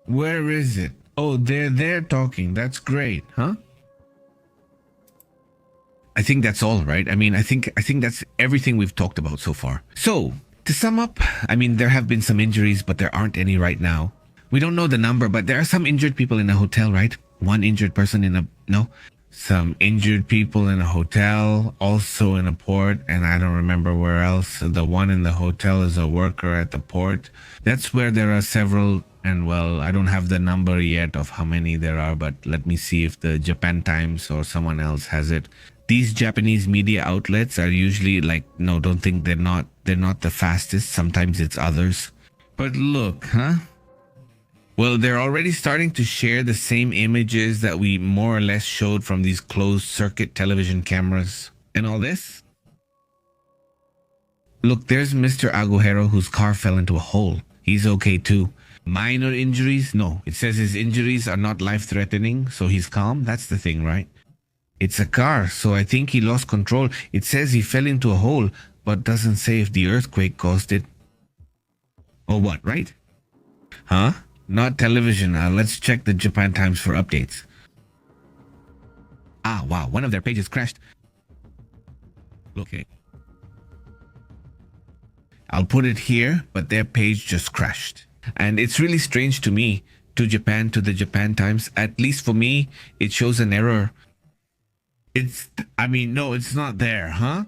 Where is it? Oh, they're talking. That's great, huh? I think that's all, right? I mean, I think that's everything we've talked about so far. So, To sum up, I mean, there have been some injuries, but there aren't any right now. We don't know the number, but there are some injured people in a hotel, right? One injured person in a... No. Some injured people in a hotel, also in a port, and I don't remember where else. The one in the hotel is a worker at the port. That's where there are several, and well, I don't have the number yet of how many there are, but let me see if the Japan Times or someone else has it. These Japanese media outlets are usually like, no, don't think they're not the fastest. Sometimes it's others. But look, huh? Well, they're already starting to share the same images that we more or less showed from these closed circuit television cameras and all this. Look, there's Mr. Aguero whose car fell into a hole. He's okay too. Minor injuries? No, it says his injuries are not life-threatening, so he's calm. That's the thing, right? It's a car, so I think he lost control. It says he fell into a hole, but doesn't say if the earthquake caused it. Or what, right? Huh? Not television. Let's check the Japan Times for updates. Ah, wow. One of their pages crashed. Okay. I'll put it here, but their page just crashed. And it's really strange to me, to the Japan Times. At least for me, it shows an error. No, it's not there, huh?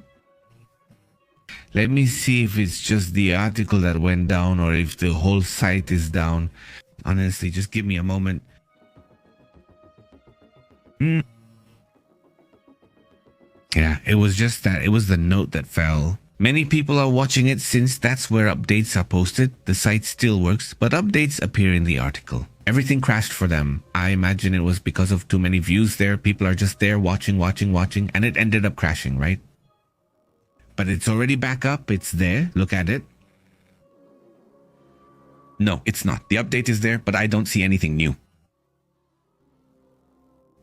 Let me see if it's just the article that went down or if the whole site is down. Honestly, just give me a moment. Yeah, it was just that. It was the note that fell. Many people are watching it since that's where updates are posted. The site still works, but updates appear in the article. Everything crashed for them. I imagine it was because of too many views there. People are just there watching, and it ended up crashing, right? But it's already back up. It's there. Look at it. No, it's not. The update is there, but I don't see anything new.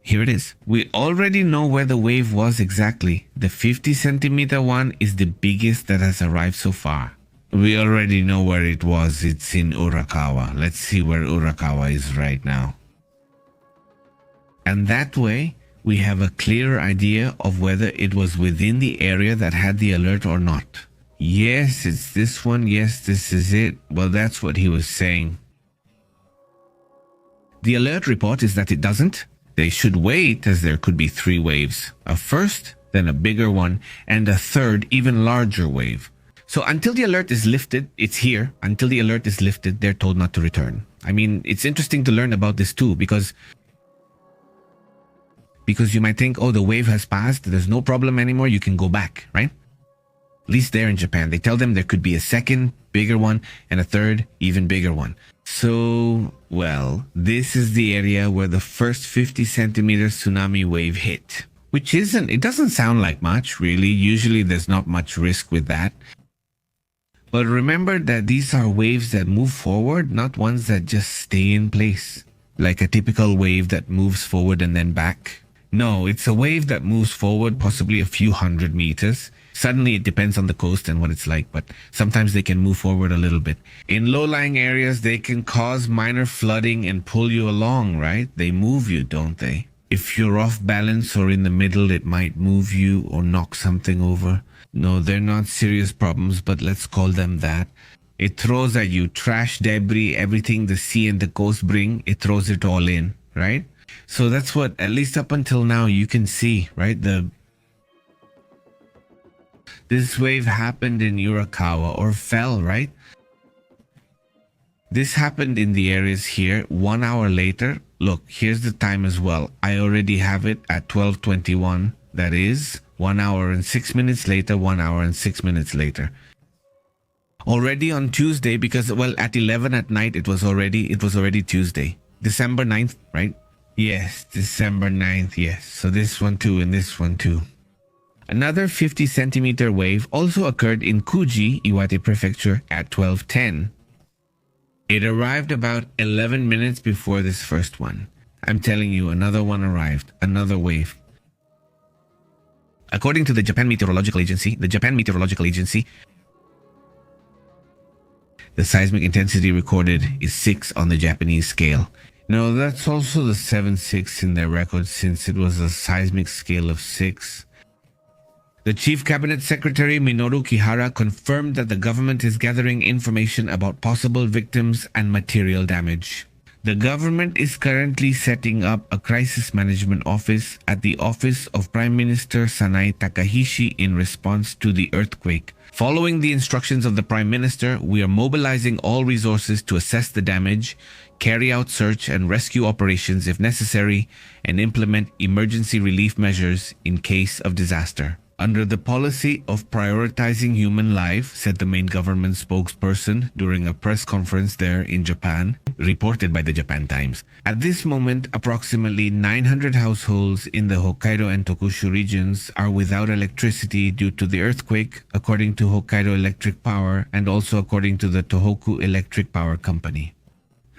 Here it is. We already know where the wave was exactly. The 50 centimeter one is the biggest that has arrived so far. We already know where it was. It's in Urakawa. Let's see where Urakawa is right now. And that way, we have a clearer idea of whether it was within the area that had the alert or not. Yes, it's this one. Yes, this is it. Well, that's what he was saying. The alert report is that it doesn't. They should wait, as there could be 3 waves. A first, then a bigger one, and a third, even larger wave. So until the alert is lifted, it's here. Until the alert is lifted, they're told not to return. I mean, it's interesting to learn about this too, because you might think, oh, the wave has passed. There's no problem anymore. You can go back, right? At least there in Japan, they tell them there could be a second, bigger one, and a third, even bigger one. So, well, this is the area where the first 50 centimeter tsunami wave hit. It doesn't sound like much, really. Usually there's not much risk with that. But remember that these are waves that move forward, not ones that just stay in place. Like a typical wave that moves forward and then back. No, it's a wave that moves forward possibly a few hundred meters. Suddenly, it depends on the coast and what it's like, but sometimes they can move forward a little bit. In low-lying areas, they can cause minor flooding and pull you along, right? They move you, don't they? If you're off balance or in the middle, it might move you or knock something over. No, they're not serious problems, but let's call them that. It throws at you trash, debris, everything the sea and the coast bring, it throws it all in, right? So that's what, at least up until now, you can see, right? This wave happened in Urakawa, or fell, right? This happened in the areas here. 1 hour later, look, here's the time as well. I already have it at 12:21. That is 1 hour and 6 minutes later, 1 hour and 6 minutes later. Already on Tuesday, because, well, at 11 at night, it was already Tuesday. December 9th, right? Yes, December 9th, yes. So this one too, and this one too. Another 50 centimeter wave also occurred in Kuji, Iwate Prefecture at 12:10. It arrived about 11 minutes before this first one. I'm telling you, another one arrived, another wave. According to the Japan Meteorological Agency, the seismic intensity recorded is 6 on the Japanese scale. No, that's also the 7.6 in their record, since it was a seismic scale of 6. The Chief Cabinet Secretary Minoru Kihara confirmed that the government is gathering information about possible victims and material damage. The government is currently setting up a crisis management office at the office of Prime Minister Sanai Takahashi in response to the earthquake. Following the instructions of the Prime Minister, we are mobilizing all resources to assess the damage, carry out search and rescue operations if necessary, and implement emergency relief measures in case of disaster. Under the policy of prioritizing human life, said the main government spokesperson during a press conference there in Japan, reported by the Japan Times. At this moment, approximately 900 households in the Hokkaido and Tokushu regions are without electricity due to the earthquake, according to Hokkaido Electric Power and also according to the Tohoku Electric Power Company.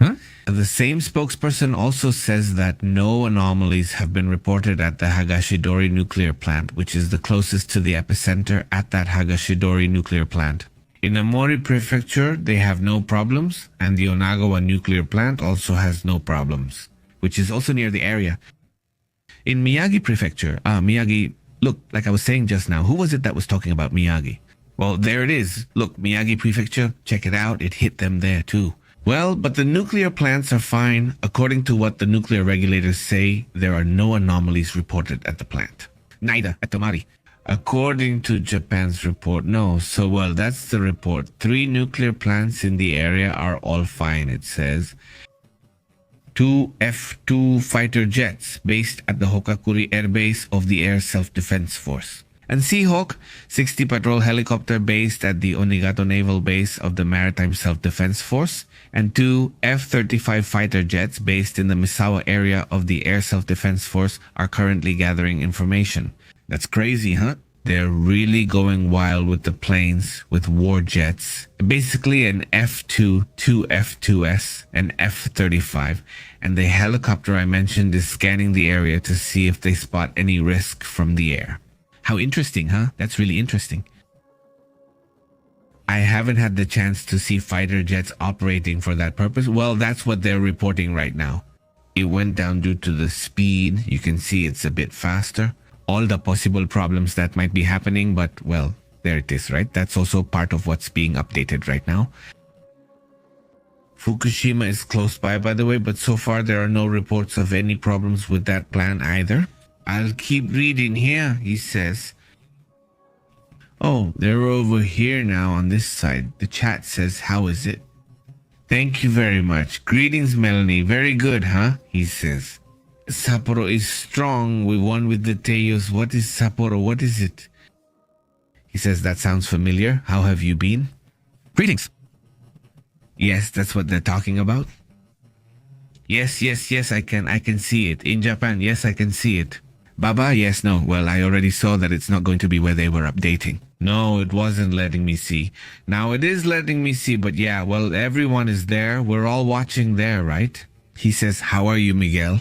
Huh? The same spokesperson also says that no anomalies have been reported at the Hagashidori nuclear plant, which is the closest to the epicenter at that Hagashidori nuclear plant. In Amori Prefecture, they have no problems, and the Onagawa nuclear plant also has no problems, which is also near the area. In Miyagi Prefecture, Miyagi, look, like I was saying just now, who was it that was talking about Miyagi? Well, there it is. Look, Miyagi Prefecture, check it out, it hit them there too. Well, but the nuclear plants are fine. According to what the nuclear regulators say, there are no anomalies reported at the plant. Neither at Tomari. According to Japan's report, no. So, well, that's the report. 3 nuclear plants in the area are all fine, it says. 2 F-2 fighter jets based at the Hokakuri Air Base of the Air Self-Defense Force. And Seahawk, 60 patrol helicopter based at the Onigato Naval Base of the Maritime Self-Defense Force, and 2 F-35 fighter jets based in the Misawa area of the Air Self-Defense Force are currently gathering information. That's crazy, huh? They're really going wild with the planes, with war jets. Basically an F-2, 2 F-2S, and F-35. And the helicopter I mentioned is scanning the area to see if they spot any risk from the air. How interesting, huh? That's really interesting. I haven't had the chance to see fighter jets operating for that purpose. Well, that's what they're reporting right now. It went down due to the speed. You can see it's a bit faster. All the possible problems that might be happening, but well, there it is, right? That's also part of what's being updated right now. Fukushima is close by the way, but so far there are no reports of any problems with that plant either. I'll keep reading here, he says. Oh, they're over here now on this side. The chat says, how is it? Thank you very much. Greetings, Melanie. Very good, huh? He says. Sapporo is strong. We won with the Teiyos. What is Sapporo? What is it? He says, that sounds familiar. How have you been? Greetings. Yes, that's what they're talking about. Yes, I can see it. In Japan, yes, I can see it. Baba, yes, no. Well, I already saw that it's not going to be where they were updating. No, it wasn't letting me see. Now it is letting me see, but yeah, well, everyone is there. We're all watching there, right? He says, how are you, Miguel?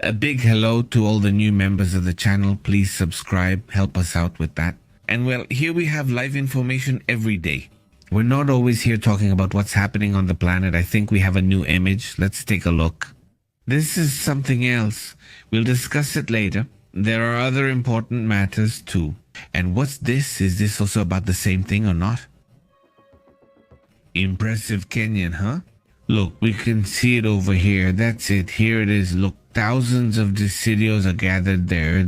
A big hello to all the new members of the channel. Please subscribe. Help us out with that. And well, here we have live information every day. We're not always here talking about what's happening on the planet. I think we have a new image. Let's take a look. This is something else. We'll discuss it later. There are other important matters too. And what's this? Is this also about the same thing or not? Impressive Canyon, huh? Look, we can see it over here. That's it. Here it is. Look, thousands of Decidios are gathered there.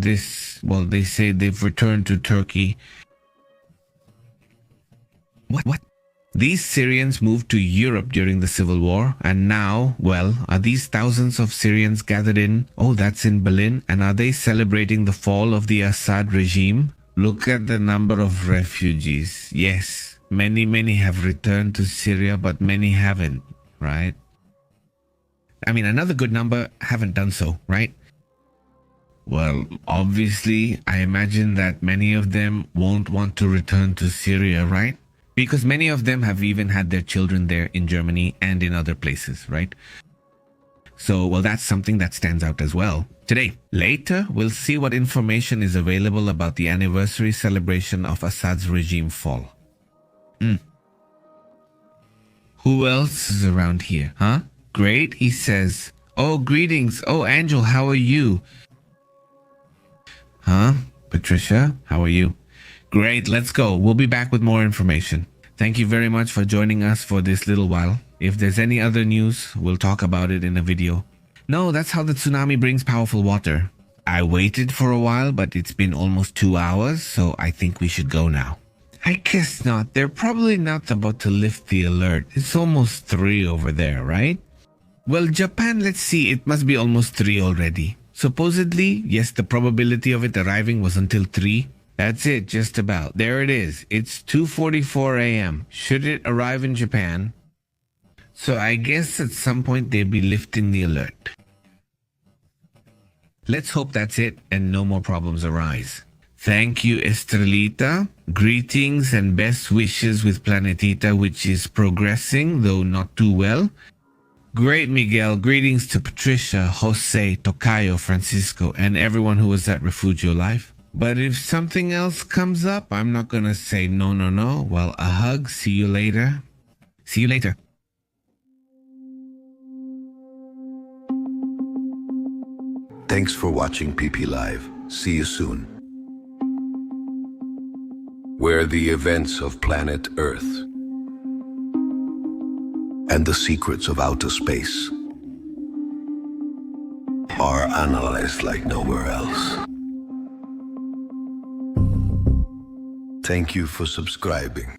Well, they say they've returned to Turkey. What? These Syrians moved to Europe during the Civil War, and now, well, are these thousands of Syrians gathered in? Oh, that's in Berlin. And are they celebrating the fall of the Assad regime? Look at the number of refugees. Yes, many have returned to Syria, but many haven't, right? I mean, another good number haven't done so, right? Well, obviously, I imagine that many of them won't want to return to Syria, right? Because many of them have even had their children there in Germany and in other places, right? So, well, that's something that stands out as well. Today, later, we'll see what information is available about the anniversary celebration of Assad's regime fall. Who else is around here, huh? Great, he says. Oh, greetings. Oh, Angel, how are you? Huh? Patricia, how are you? Great, let's go. We'll be back with more information. Thank you very much for joining us for this little while. If there's any other news, we'll talk about it in a video. No, that's how the tsunami brings powerful water. I waited for a while, but it's been almost 2 hours, so I think we should go now. I guess not. They're probably not about to lift the alert. It's almost 3 over there, right? Well, Japan, let's see. It must be almost 3 already. Supposedly, yes, the probability of it arriving was until 3. That's it, just about. There it is. It's 2:44 a.m. Should it arrive in Japan? So I guess at some point they'll be lifting the alert. Let's hope that's it and no more problems arise. Thank you, Estrelita. Greetings and best wishes with Planetita, which is progressing, though not too well. Great, Miguel. Greetings to Patricia, Jose, Tocayo, Francisco, and everyone who was at Refugio Life. But if something else comes up, I'm not going to say no. Well, a hug. See you later. See you later. Thanks for watching PP Live. See you soon. Where the events of planet Earth and the secrets of outer space are analyzed like nowhere else. Thank you for subscribing.